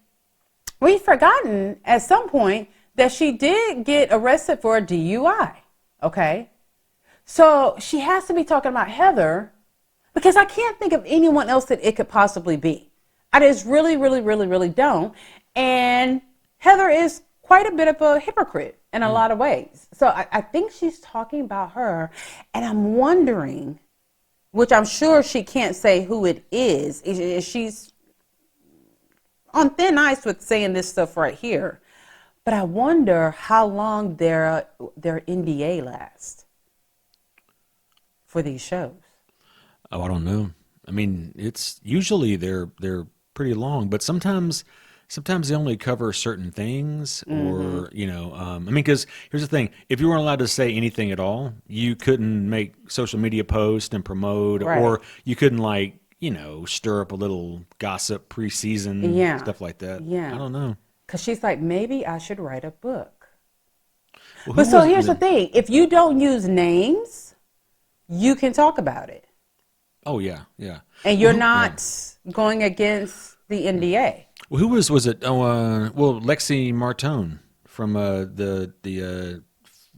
we've forgotten at some point that she did get arrested for a DUI, okay? So she has to be talking about Heather because I can't think of anyone else that it could possibly be. I just really, really, really, really don't. And Heather is quite a bit of a hypocrite in a lot of ways. So I think she's talking about her. And I'm wondering, which I'm sure she can't say who it is. She's on thin ice with saying this stuff right here. But I wonder how long their NDA lasts for these shows. Oh, I don't know. I mean, it's usually they're pretty long, but sometimes they only cover certain things, or I mean, because here's the thing: if you weren't allowed to say anything at all, you couldn't make social media posts and promote, Right. or you couldn't stir up a little gossip preseason, stuff like that. Yeah. I don't know. Because she's like, maybe I should write a book. Well, But so here's the thing: if you don't use names, you can talk about it. Oh yeah, yeah. And you're not going against the NDA. Well, who was it? Lexi Martone from the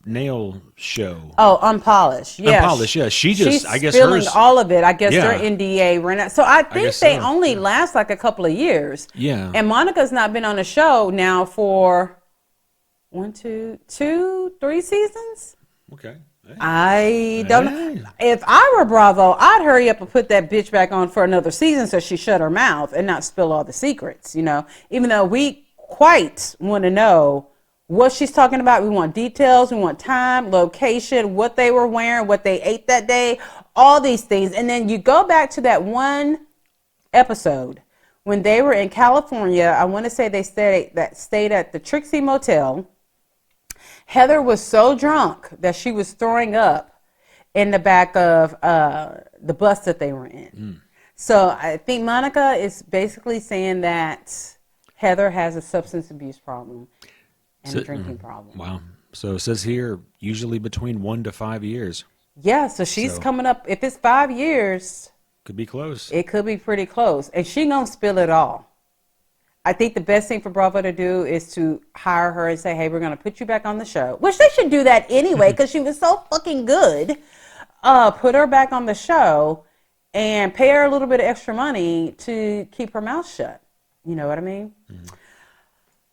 nail show. Oh, Unpolished. Yeah. Unpolished, yeah. She's I guess spilling hers. all of it. I guess Yeah. their NDA ran out. So I think guess they so. only last like a couple of years. Yeah. And Monica's not been on the show now for 1, 2, 3 seasons. Okay. Hey. I don't know. If I were Bravo, I'd hurry up and put that bitch back on for another season so she shut her mouth and not spill all the secrets, even though we quite want to know what she's talking about. We want details. We want time, location, what they were wearing, what they ate that day, all these things. And then you go back to that one episode when they were in California. I want to say they stayed at the Trixie Motel. Heather was so drunk that she was throwing up in the back of the bus that they were in. So I think Monica is basically saying that Heather has a substance abuse problem and a drinking problem. Wow. So it says here, usually between 1 to 5 years. Yeah, so she's coming up. If it's 5 years, Could be close. it could be pretty close. And she gonna spill it all. I think the best thing for Bravo to do is to hire her and say, hey, we're going to put you back on the show. Which they should do that anyway because she was so fucking good. Put her back on the show and pay her a little bit of extra money to keep her mouth shut. You know what I mean?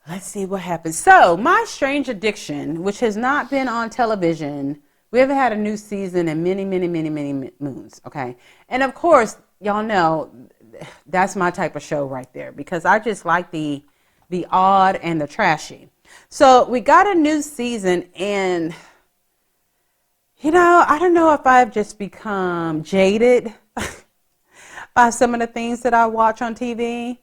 Let's see what happens. So My Strange Addiction, which has not been on television, we haven't had a new season in many, many, many, many moons. Okay. And of course, y'all know, that's my type of show right there because I just like the odd and the trashy. So we got a new season and, I don't know if I've just become jaded by some of the things that I watch on TV,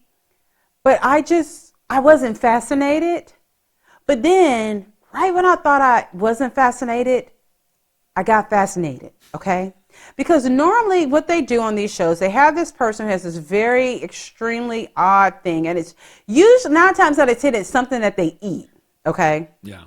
but I wasn't fascinated. But then right when I thought I wasn't fascinated, I got fascinated. Okay. Because normally what they do on these shows, they have this person who has this very extremely odd thing. And it's usually 9 times out of 10, it's something that they eat. Okay. Yeah.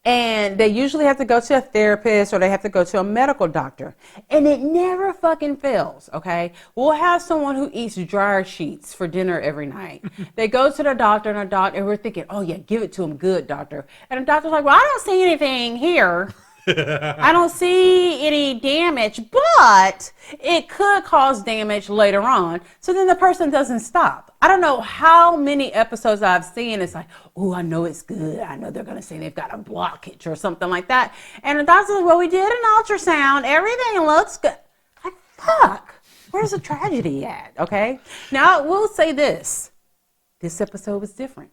And they usually have to go to a therapist or they have to go to a medical doctor. And it never fucking fails. Okay. We'll have someone who eats dryer sheets for dinner every night. They go to the doctor and we're thinking, oh yeah, give it to him good, doctor. And the doctor's like, well, I don't see anything here. I don't see any damage, but it could cause damage later on. So then the person doesn't stop. I don't know how many episodes I've seen. It's like, oh, I know it's good. I know they're going to say they've got a blockage or something like that. And the doctor says, well, we did an ultrasound. Everything looks good. Like, fuck. Where's the tragedy at? Okay. Now, we'll say this. This episode was different.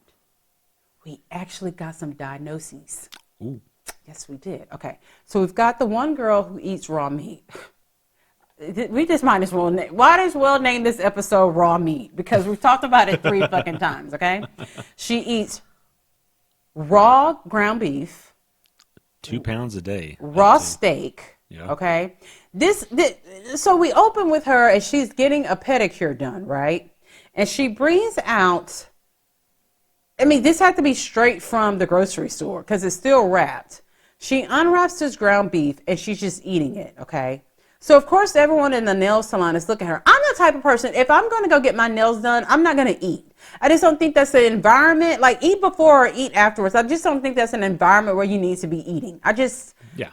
We actually got some diagnoses. Ooh. Yes, we did. Okay. So we've got the one girl who eats raw meat. We just might as well name this episode Raw Meat, because we've talked about it 3 fucking times, okay? She eats raw ground beef. 2 pounds a day. Raw steak, Yeah. okay? So we open with her and she's getting a pedicure done, right? And she brings out, this had to be straight from the grocery store because it's still wrapped. She unwraps this ground beef and she's just eating it, okay? So, of course, everyone in the nail salon is looking at her. I'm the type of person, if I'm going to go get my nails done, I'm not going to eat. I just don't think that's an environment, like eat before or eat afterwards. I just don't think that's an environment where you need to be eating.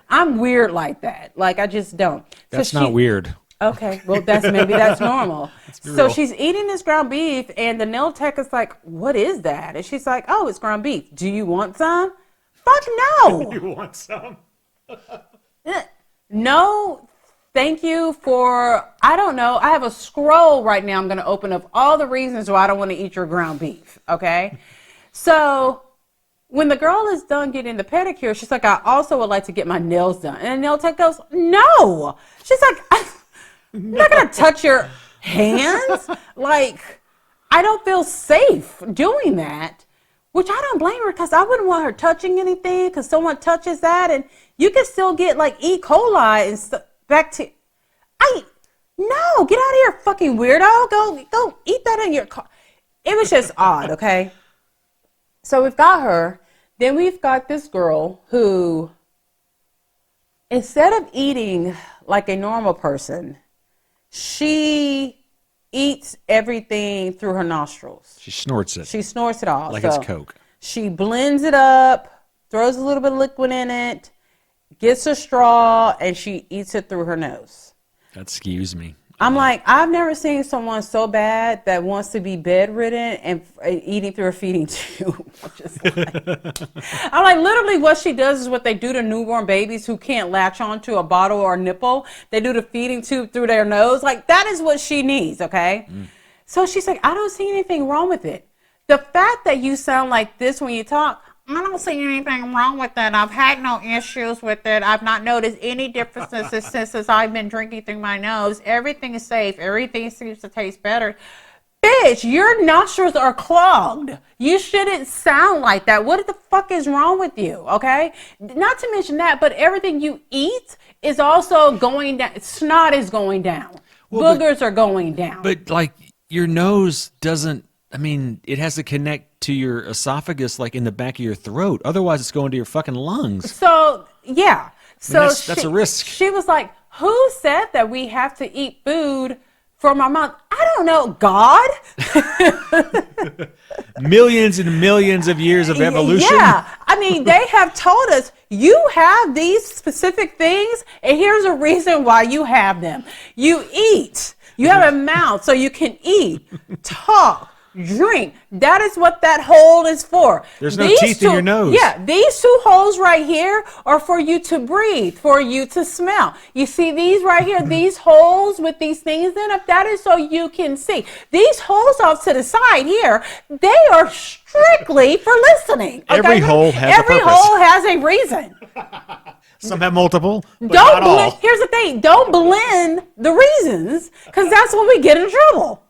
I'm weird like that. Like, I just don't. That's not weird. Okay, well, maybe that's normal. So real. she's eating this ground beef, and the nail tech is like, what is that? And she's like, oh, it's ground beef. Do you want some? Fuck no. You want some? No. Thank you for, I don't know, I have a scroll right now I'm going to open of all the reasons why I don't want to eat your ground beef, okay? So when the girl is done getting the pedicure, she's like, I also would like to get my nails done. And the nail tech goes, no. She's like, I'm not going to touch your hands. Like, I don't feel safe doing that, which I don't blame her, because I wouldn't want her touching anything, because someone touches that and you can still get like E. coli and stuff. No, get out of here, fucking weirdo. Go eat that in your car. It was just odd, okay? So we've got her. Then we've got this girl who, instead of eating like a normal person, she eats everything through her nostrils. She snorts it. She snorts it all. Like So it's Coke. she blends it up, throws a little bit of liquid in it, gets a straw, and she eats it through her nose. That skews me. I'm like, I've never seen someone so bad that wants to be bedridden and eating through a feeding tube. I'm like, literally what she does is what they do to newborn babies who can't latch onto a bottle or a nipple. They do the feeding tube through their nose. Like, that is what she needs, okay? So she's like, I don't see anything wrong with it. The fact that you sound like this when you talk, I don't see anything wrong with it. I've had no issues with it. I've not noticed any differences since I've been drinking through my nose. Everything is safe. Everything seems to taste better. Bitch, your nostrils are clogged. You shouldn't sound like that. What the fuck is wrong with you, okay? Not to mention that, but everything you eat is also going down. Snot is going down. Boogers are going down. But, like, your nose doesn't, it has to connect to your esophagus, like in the back of your throat. Otherwise, it's going to your fucking lungs. So, yeah. So that's a risk. She was like, who said that we have to eat food from our mouth? I don't know. God? Millions and millions of years of evolution. Yeah. They have told us you have these specific things, and here's a reason why you have them. You eat. You have a mouth so you can eat, talk, drink. That is what that hole is for. There's no teeth in your nose. Yeah, these 2 holes right here are for you to breathe, for you to smell. You see these right here, these holes with these things in them, that is so you can see. These holes off to the side here, they are strictly for listening. Okay? Every hole has a Every purpose. hole has a reason. Some have multiple, but not all. Here's the thing, don't blend the reasons, because that's when we get in trouble.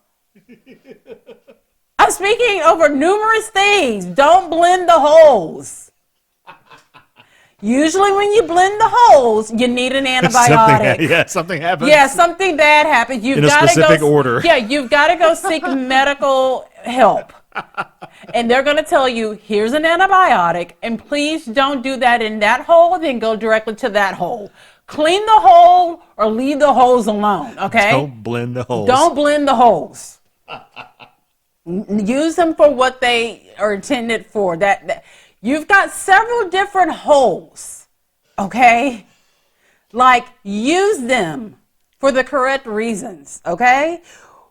I'm speaking over numerous things. Don't blend the holes. Usually when you blend the holes, you need an antibiotic. Something happens. Yeah, something bad happens. You've In a gotta specific go, order. Yeah, you've got to go seek medical help. And they're going to tell you, here's an antibiotic, and please don't do that in that hole, then go directly to that hole. Clean the hole or leave the holes alone, okay? Don't blend the holes. Don't blend the holes. Use them for what they are intended for. That you've got several different holes, okay? Like, use them for the correct reasons, okay?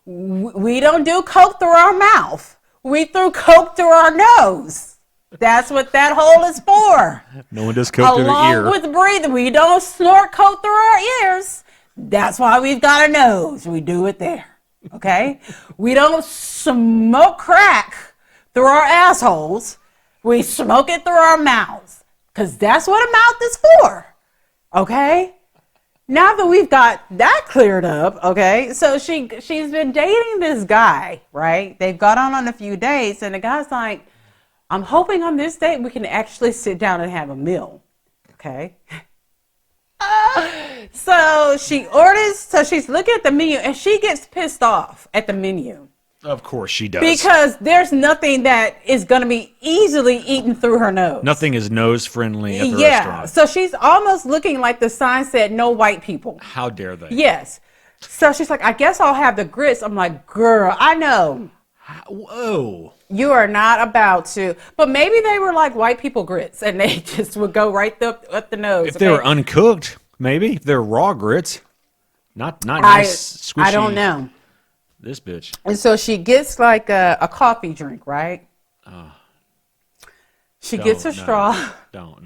we don't do coke through our mouth. We threw coke through our nose. That's what that hole is for. No one does coke through the ear. Along with breathing, we don't snort coke through our ears. That's why we've got a nose. We do it there. Okay? We don't smoke crack through our assholes. We smoke it through our mouths. Because that's what a mouth is for. Okay? Now that we've got that cleared up, okay? So she's been dating this guy, right? They've got on a few dates, and the guy's like, I'm hoping on this date we can actually sit down and have a meal. Okay? So she orders, so she's looking at the menu, and she gets pissed off at the menu. Of course she does. Because there's nothing that is going to be easily eaten through her nose. Nothing is nose friendly at the Yeah, restaurant. so she's almost looking like the sign said, no white people. How dare they? Yes. So she's like, I guess I'll have the grits. I'm like, girl, I know. Whoa. You are not about to. But maybe they were like white people grits, and they just would go right up the nose. If they were uncooked, maybe. If they're raw grits. Not nice, squishy. I don't know. This bitch. And so she gets like a coffee drink, right? She gets a straw. No.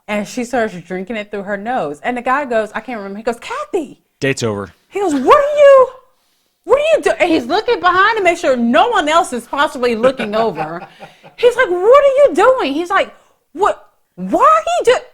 And she starts drinking it through her nose. And the guy goes, I can't remember. He goes, Kathy. Date's over. He goes, what are you doing? And he's looking behind to make sure no one else is possibly looking over. He's like, what are you doing? He's like, what? Why are you doing?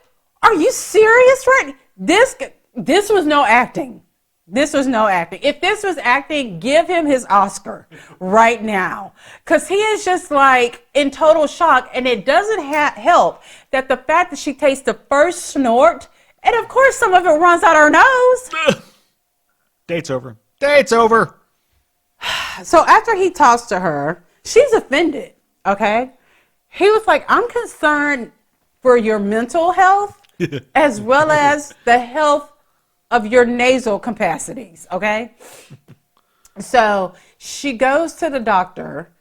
Are you serious? Right? This was no acting. This was no acting. If this was acting, give him his Oscar right now. Because he is just like in total shock. And it doesn't help that the fact that she takes the first snort, and of course some of it runs out her nose. Date's over. Date's over. So after he talks to her, she's offended, okay? He was like, I'm concerned for your mental health as well as the health of your nasal capacities, okay? So she goes to the doctor,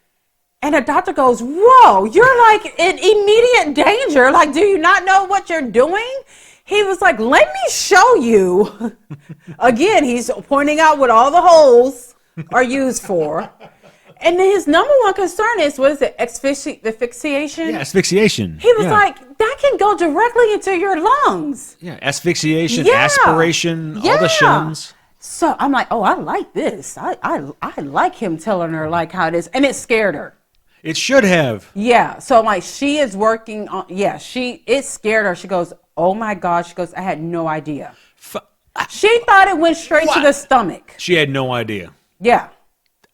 and the doctor goes, whoa, you're like in immediate danger. Like, do you not know what you're doing? He was like, let me show you. Again, he's pointing out what all the holes are used for. And then his number one concern is, what is it, asphyxiation? Yeah, asphyxiation. He was like, that can go directly into your lungs. Yeah, asphyxiation, Yeah. aspiration, all the Yeah. shims. So I'm like, oh, I like this. I like him telling her like how it is. And it scared her. It should have. Yeah. So like she is working on, it scared her. She goes, oh my God. She goes, I had no idea. She thought it went straight to the stomach. She had no idea. Yeah.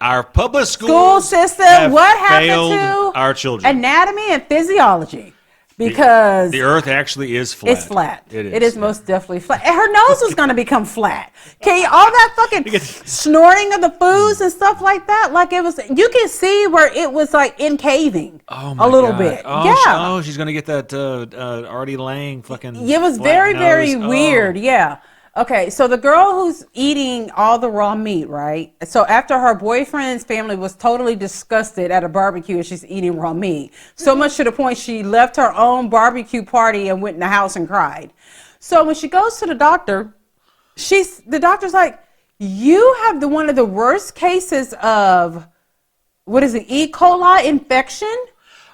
Our public School system, what happened to our children? Anatomy and physiology. Because the earth actually is flat. it's flat. It is. It is most definitely flat. And her nose was going to become flat. Okay, all that fucking snorting of the foods and stuff like that, like it was, you can see where it was like encaving a little bit. Oh, she's going to get that Artie Lang fucking. It was very, very weird. Yeah. Okay, so the girl who's eating all the raw meat, right? So after her boyfriend's family was totally disgusted at a barbecue and she's eating raw meat, so much to the point she left her own barbecue party and went in the house and cried. So when she goes to the doctor, the doctor's like, you have one of the worst cases of, what is it, E. coli infection?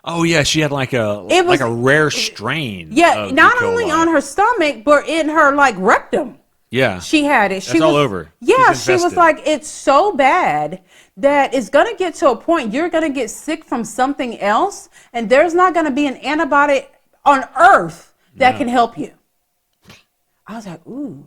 Oh yeah, she had like a rare strain. Yeah, of not E. coli. only on her stomach, but in her like rectum. Yeah. She had it. That's all over. Yeah, She's she was infested. like, it's so bad that it's going to get to a point you're going to get sick from something else, and there's not going to be an antibiotic on earth that can help you. I was like, ooh.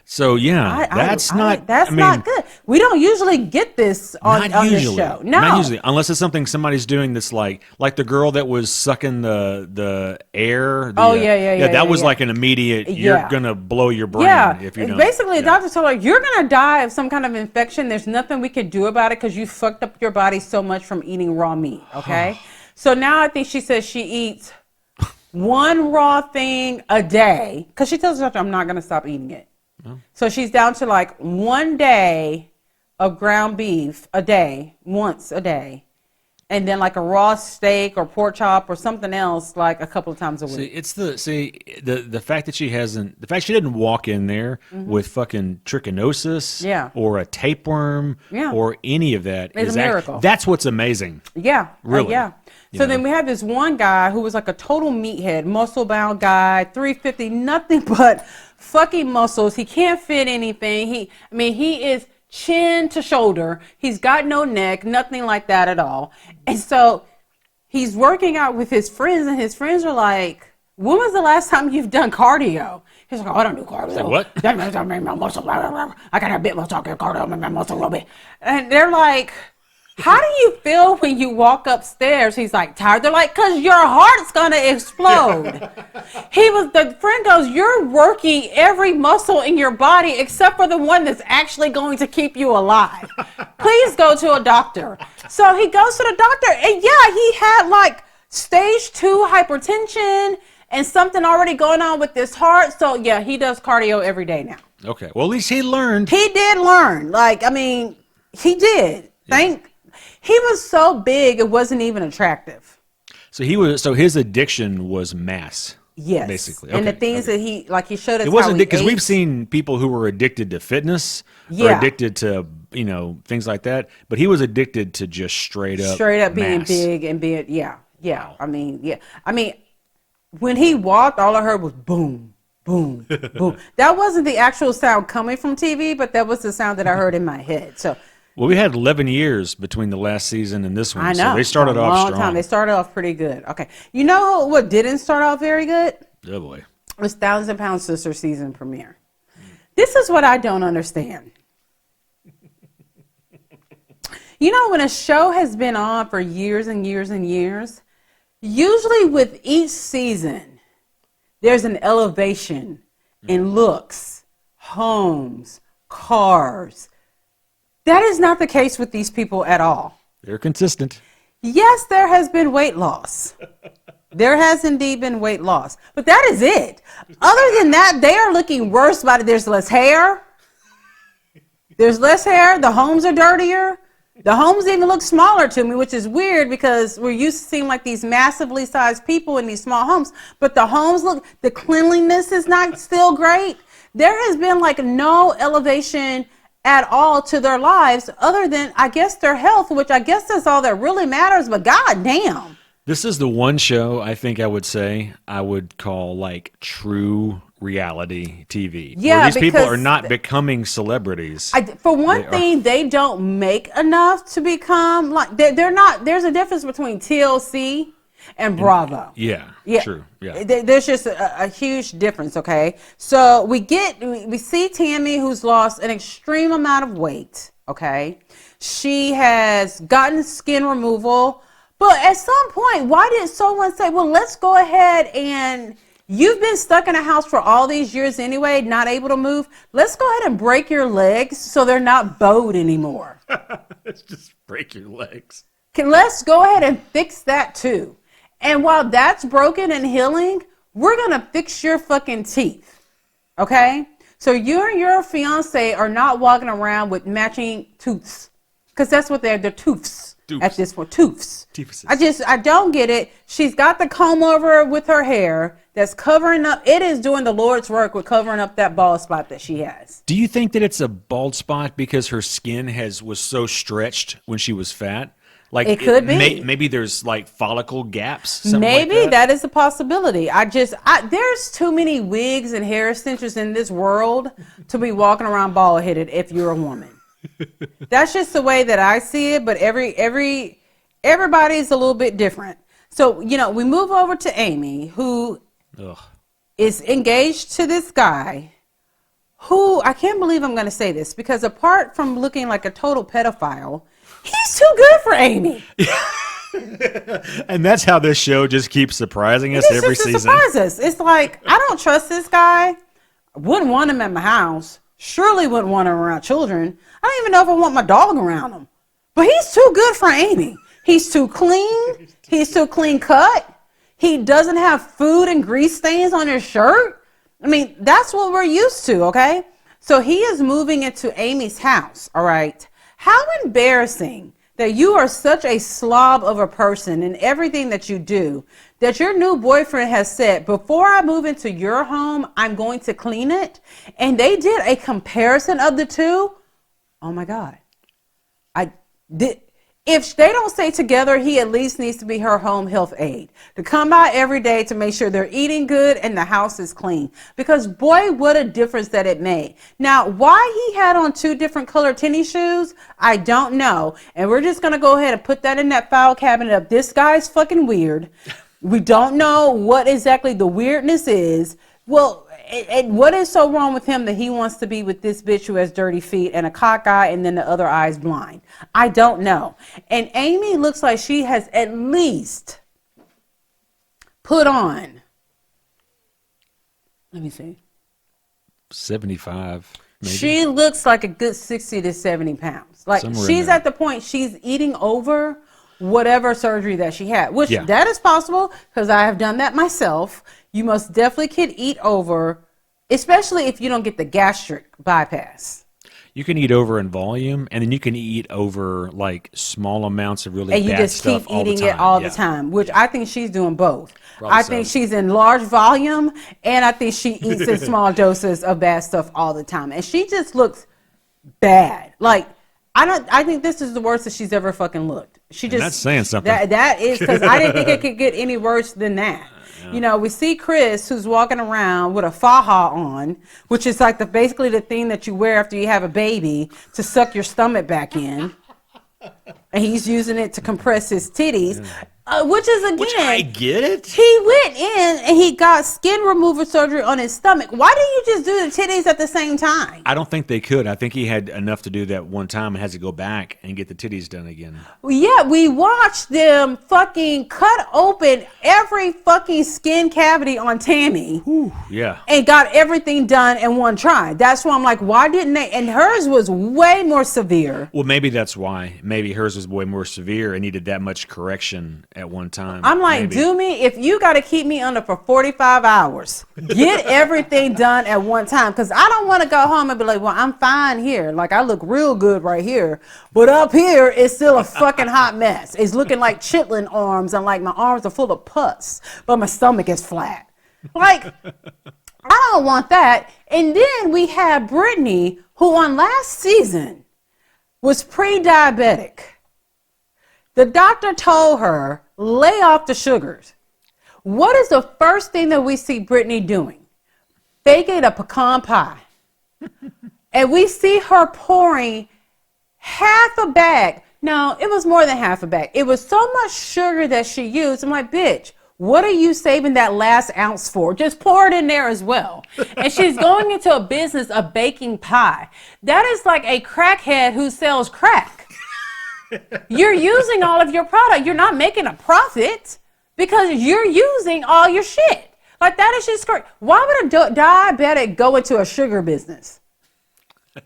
So yeah, that's not good. We don't usually get this on this show. No. Not usually, unless it's something somebody's doing that's like the girl that was sucking the air. That was like an immediate. You're gonna blow your brain if you don't. Basically, the doctor told her you're gonna die of some kind of infection. There's nothing we can do about it because you fucked up your body so much from eating raw meat. Okay, so now I think she says she eats one raw thing a day because she tells the doctor, I'm not gonna stop eating it. So she's down to like 1 day of ground beef a day, once a day. and then like a raw steak or pork chop or something else like a couple of times a week. The fact that she didn't walk in there with fucking trichinosis or a tapeworm or any of that It's a miracle. That's what's amazing. Yeah. Really. Yeah. So then we have this one guy who was like a total meathead, muscle-bound guy, 350, nothing but fucking muscles. He can't fit anything. He is chin to shoulder. He's got no neck, nothing like that at all. And so he's working out with his friends, and his friends are like, when was the last time you've done cardio? He's like, oh, I don't do cardio. Say what? That makes my muscle, blah, blah, blah. I got a bit more talking cardio, make my muscle a little bit. And they're like, how do you feel when you walk upstairs? He's like, tired. They're like, because your heart's going to explode. The friend goes, you're working every muscle in your body except for the one that's actually going to keep you alive. Please go to a doctor. So he goes to the doctor, and he had like stage 2 hypertension and something already going on with his heart. So he does cardio every day now. Okay. Well, at least he learned. He did learn. He did. He was so big, it wasn't even attractive. So his addiction was mass. Yes. Basically. And the things that he showed us. It wasn't because we've seen people who were addicted to fitness or addicted to, things like that. But he was addicted to just straight up being mass. big and being, Wow. When he walked, all I heard was boom, boom, boom. That wasn't the actual sound coming from TV, but that was the sound that I heard in my head. So. Well, we had 11 years between the last season and this one. I know. So they started off strong. They started off pretty good. Okay. You know what didn't start off very good? Oh, boy. It was 1,000 Pound Sister season premiere. This is what I don't understand. When a show has been on for years and years and years, usually with each season, there's an elevation in looks, homes, cars. That is not the case with these people at all. They're consistent. Yes, there has been weight loss. There has indeed been weight loss. But that is it. Other than that, they are looking worse by it. There's less hair. There's less hair. The homes are dirtier. The homes even look smaller to me, which is weird because we're used to seeing like these massively sized people in these small homes. But the homes the cleanliness is not still great. There has been like no elevation at all to their lives other than, I guess, their health, which I guess is all that really matters, but god damn. This is the one show I think I would call like true reality TV. Yeah, where these people are not becoming celebrities. For one thing, they don't make enough to become like, they're not, there's a difference between TLC and Bravo. Yeah, true. Yeah. There's just a huge difference, okay? So we see Tammy, who's lost an extreme amount of weight, okay? She has gotten skin removal, but at some point, why did someone say, well, let's go ahead and you've been stuck in a house for all these years anyway, not able to move. Let's go ahead and break your legs so they're not bowed anymore. Let's just break your legs. Let's go ahead and fix that too. And while that's broken and healing, we're going to fix your fucking teeth. Okay? So you and your fiance are not walking around with matching tooths. Because that's what they're tooths at this point. Tooths. I don't get it. She's got the comb over with her hair that's covering up. It is doing the Lord's work with covering up that bald spot that she has. Do you think that it's a bald spot because her skin was so stretched when she was fat? Like it could be. Maybe there's like follicle gaps. Maybe like that is a possibility. There's too many wigs and hair extensions in this world to be walking around bald headed if you're a woman. That's just the way that I see it. But everybody's a little bit different. So we move over to Amy, who is engaged to this guy. Who I can't believe I'm going to say this because apart from looking like a total pedophile. He's too good for Amy. And that's how this show just keeps surprising us every season. Surprise us. It's like, I don't trust this guy. I wouldn't want him at my house. Surely wouldn't want him around children. I don't even know if I want my dog around him. But he's too good for Amy. He's too clean. He's too clean cut. He doesn't have food and grease stains on his shirt. I mean, that's what we're used to, okay? So he is moving into Amy's house, all right? How embarrassing that you are such a slob of a person in everything that you do that your new boyfriend has said, before I move into your home, I'm going to clean it. And they did a comparison of the two. Oh my God. I did. If they don't stay together, he at least needs to be her home health aide to come by every day to make sure they're eating good and the house is clean. Because boy, what a difference that it made. Now, why he had on 2 different colored tennis shoes, I don't know. And we're just going to go ahead and put that in that file cabinet of this guy's fucking weird. We don't know what exactly the weirdness is. Well, and what is so wrong with him that he wants to be with this bitch who has dirty feet and a cock eye and then the other eye is blind? I don't know. And Amy looks like she has at least put on, let me see, 75. Maybe. She looks like a good 60 to 70 pounds. Like Somewhere she's at the point she's eating over whatever surgery that she had, which that is possible because I have done that myself. You most definitely can eat over, especially if you don't get the gastric bypass. You can eat over in volume, and then you can eat over like small amounts of really and you bad just stuff keep eating it all the time, which I think she's doing both. Probably I think she's in large volume, and I think she eats in small doses of bad stuff all the time, and she just looks bad. Like I think this is the worst that she's ever fucking looked. She just, that's saying something. That is, because I didn't think it could get any worse than that. You know, we see Chris, who's walking around with a faja on, which is like basically the thing that you wear after you have a baby to suck your stomach back in. And he's using it to compress his titties. Which is, again, which I get it. He went in and he got skin removal surgery on his stomach. Why didn't you just do the titties at the same time? I don't think they could. I think he had enough to do that one time and has to go back and get the titties done again. Well, yeah, we watched them fucking cut open every fucking skin cavity on Tammy. Whew, yeah. And got everything done in one try. That's why I'm like, why didn't they? And hers was way more severe. Well, maybe that's why. Maybe hers was way more severe and needed that much correction at one time. I'm like, maybe. do me, if you got to keep me under for 45 hours, get everything done at one time. Because I don't want to go home and be like, well, I'm fine here. Like, I look real good right here. But up here, it's still a fucking hot mess. It's looking like chitlin arms, and like my arms are full of pus, but my stomach is flat. Like, I don't want that. And then we had Brittany, who on last season was pre-diabetic. The doctor told her, lay off the sugars. What is the first thing that we see Brittany doing? Baking a pecan pie. And we see her pouring half a bag. No, it was more than half a bag. It was so much sugar that she used. I'm like, bitch, what are you saving that last ounce for? Just pour it in there as well. And she's going into a business of baking pie. That is like a crackhead who sells crack. You're using all of your product. You're not making a profit because you're using all your shit. Like, that is just correct. Why would a diabetic go into a sugar business?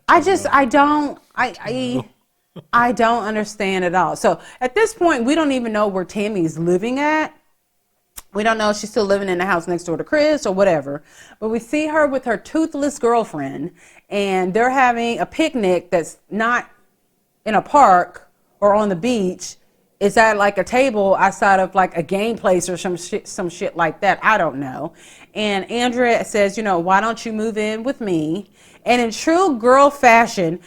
I don't understand at all. So at this point, we don't even know where Tammy's living at. We don't know if she's still living in the house next door to Chris or whatever. But we see her with her toothless girlfriend, and they're having a picnic that's not in a park or on the beach. It's at like a table outside of like a game place or some shit like that. I don't know. And Andrea says, you know, why don't you move in with me? And in true girl fashion,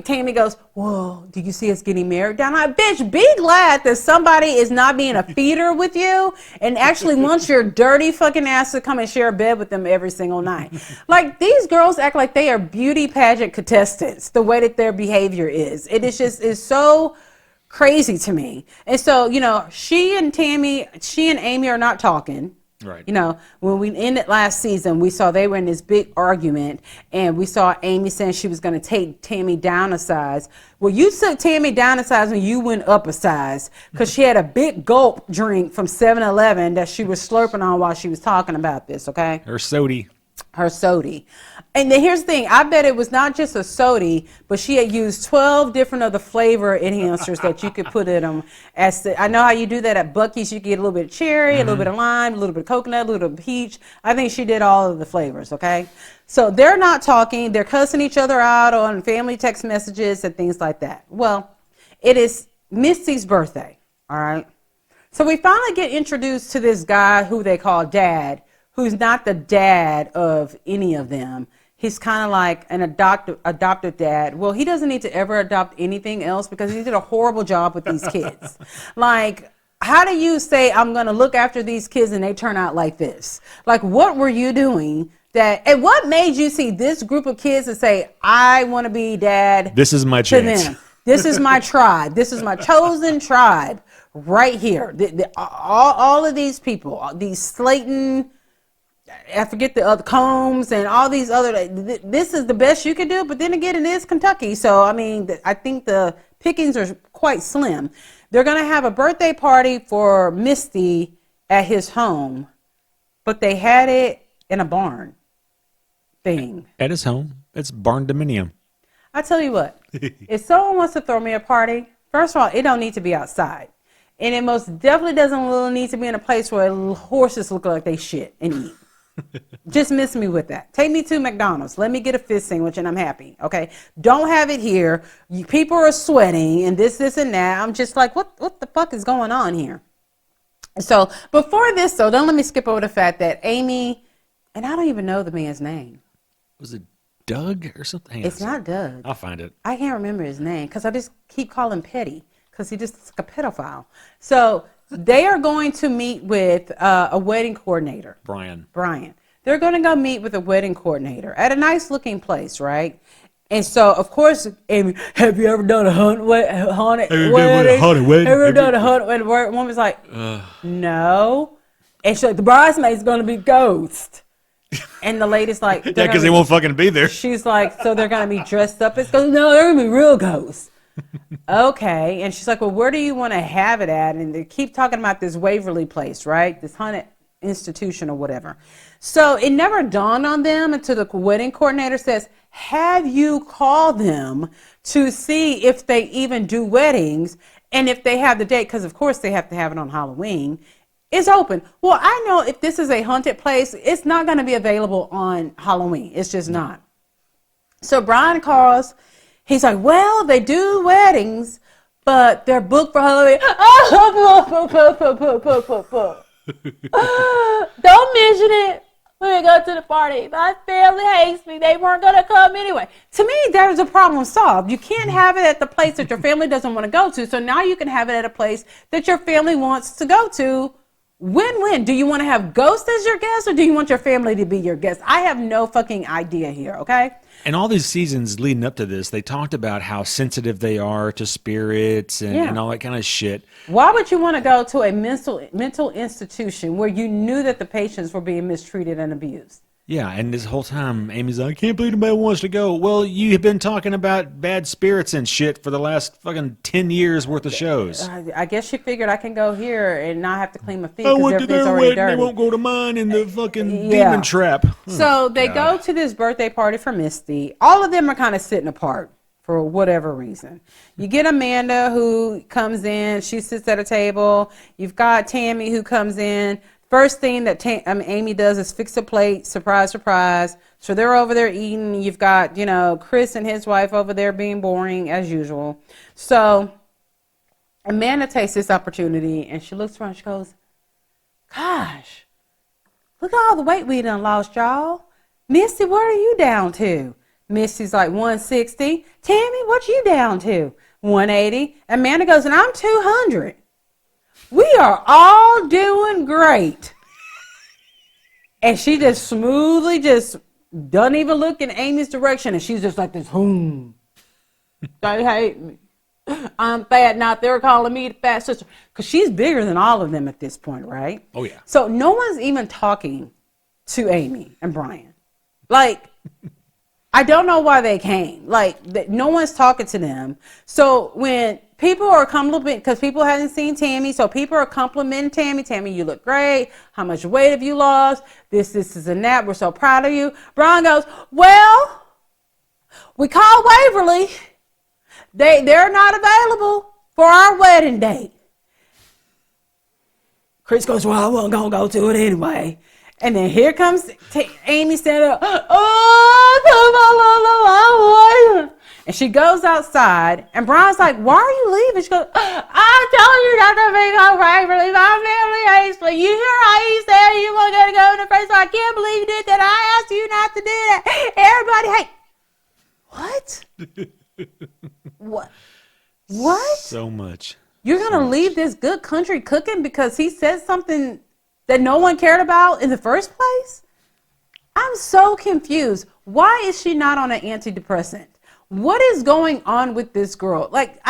Tammy goes, whoa, do you see us getting married down? Like, bitch, be glad that somebody is not being a feeder with you and actually wants your dirty fucking ass to come and share a bed with them every single night. Like, these girls act like they are beauty pageant contestants, the way that their behavior is. It is just, is so crazy to me. And so, you know, she and Amy are not talking. Right. You know, when we ended last season, we saw they were in this big argument, and we saw Amy saying she was going to take Tammy down a size. Well, you took Tammy down a size when you went up a size, because she had a big gulp drink from 7-Eleven that she was slurping on while she was talking about this, okay? Her sody. Her sody. And then here's the thing. I bet it was not just a sody, but she had used 12 different of the flavor enhancers that you could put in them. I know how you do that at Buc-ee's. You get a little bit of cherry, a little bit of lime, a little bit of coconut, a little bit of peach. I think she did all of the flavors, okay? So they're not talking. They're cussing each other out on family text messages and things like that. Well, It is Misty's birthday. All right. So we finally get introduced to this guy who they call Dad, who's not the dad of any of them. He's kind of like an adopted dad. Well, he doesn't need to ever adopt anything else because he did a horrible job with these kids. Like, how do you say I'm going to look after these kids and they turn out like this? Like, what were you doing and what made you see this group of kids and say, I want to be dad? This is my chance. Them. This is my tribe. This is my chosen tribe right here. All of these people, these Slayton, I forget the other Combs and all these other, this is the best you can do. But then again, it is Kentucky. So, I mean, I think the pickings are quite slim. They're going to have a birthday party for Misty at his home, but they had it in a barn thing. At his home. It's barn dominium. I tell you what, if someone wants to throw me a party, first of all, it don't need to be outside. And it most definitely doesn't need to be in a place where horses look like they shit and eat. Just miss me with that. Take me to McDonald's. Let me get a fish sandwich and I'm happy. Okay. Don't have it here. People are sweating and this and that. I'm just like, what the fuck is going on here? So before this, though, don't let me skip over the fact that Amy, and I don't even know the man's name. Was it Doug or something? It's not Doug. I'll find it. I can't remember his name because I just keep calling Petty because he just looks like a pedophile. So they are going to meet with a wedding coordinator. Brian. They're going to go meet with a wedding coordinator at a nice looking place, right? And so, of course, Amy, have you ever done a haunted wedding? Ever done a haunted wedding? Woman's like, no. And she's like, the bridesmaid's going to be ghost. And the lady's like, yeah, because they won't fucking be there. She's like, so they're going to be dressed up as ghosts? No, they're going to be real ghosts. Okay. And she's like, well, where do you want to have it at? And they keep talking about this Waverly place, right? This haunted institution or whatever. So it never dawned on them until the wedding coordinator says, have you called them to see if they even do weddings and if they have the date? Because, of course, they have to have it on Halloween. It's open. Well, I know if this is a haunted place, it's not going to be available on Halloween. It's just not. So Brian calls. He's like, well, they do weddings, but they're booked for Halloween. Don't mention it. We go to the party. My family hates me. They weren't going to come anyway. To me, there's a problem solved. You can't have it at the place that your family doesn't want to go to. So now you can have it at a place that your family wants to go to. Win-win. Do you want to have ghosts as your guest or do you want your family to be your guest? I have no fucking idea here, okay? And all these seasons leading up to this, they talked about how sensitive they are to spirits and all that kind of shit. Why would you want to go to a mental institution where you knew that the patients were being mistreated and abused? Yeah, and this whole time, Amy's like, I can't believe nobody wants to go. Well, you have been talking about bad spirits and shit for the last fucking 10 years worth of shows. I guess she figured I can go here and not have to clean my feet I because went to everything's their already wedding, dirty. they won't go to mine in the fucking demon trap. So they go to this birthday party for Misty. All of them are kind of sitting apart for whatever reason. You get Amanda who comes in. She sits at a table. You've got Tammy who comes in. First thing that Amy does is fix a plate. Surprise, surprise. So they're over there eating. You've got, Chris and his wife over there being boring as usual. So Amanda takes this opportunity and she looks around. She goes, gosh, look at all the weight we done lost, y'all. Misty, what are you down to? Misty's like 160. Tammy, what you down to? 180. Amanda goes, and I'm 200. We are all doing great. And she just smoothly doesn't even look in Amy's direction. And she's just like this, they hate me. I'm fat. Now they're calling me the fat sister. Because she's bigger than all of them at this point, right? Oh, yeah. So no one's even talking to Amy and Brian. Like, I don't know why they came. Like, no one's talking to them. So when people are complimenting, because people haven't seen Tammy, so people are complimenting Tammy. Tammy, you look great. How much weight have you lost? This and that. We're so proud of you. Brian goes, well, we called Waverly. They're not available for our wedding date. Chris goes, well, I wasn't going to go to it anyway. And then here comes Amy standing up. Oh, And she goes outside, and Brian's like, why are you leaving? She goes, I told you not to be so favorably. My family hates me. You hear how he said you were going to go in the face. I can't believe you did that. I asked you not to do that. Everybody What? What? So much. You're going to leave this good country cooking because he said something that no one cared about in the first place? I'm so confused. Why is she not on an antidepressant? What is going on with this girl? Like,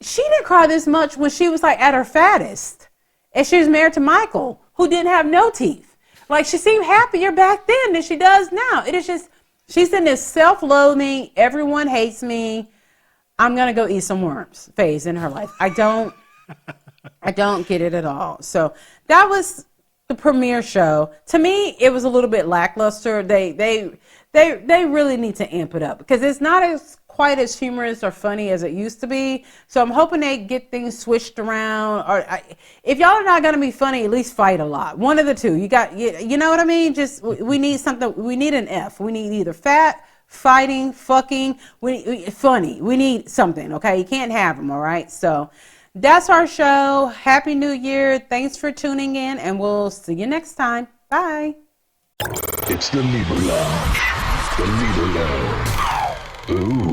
she didn't cry this much when she was like at her fattest. And she was married to Michael, who didn't have no teeth. Like, she seemed happier back then than she does now. It is just, she's in this self-loathing, everyone hates me, I'm going to go eat some worms phase in her life. I don't get it at all. So that was the premiere show. To me, it was a little bit lackluster. They really need to amp it up because it's not as quite as humorous or funny as it used to be. So I'm hoping they get things switched around. Or if y'all are not going to be funny, at least fight a lot. One of the two. You know what I mean? Just we need something. We need an F. We need either fat, fighting, fucking, funny. We need something. Okay, you can't have them. All right. So that's our show. Happy New Year. Thanks for tuning in, and we'll see you next time. Bye. It's the Libra Lounge. The Libra Lounge. Ooh.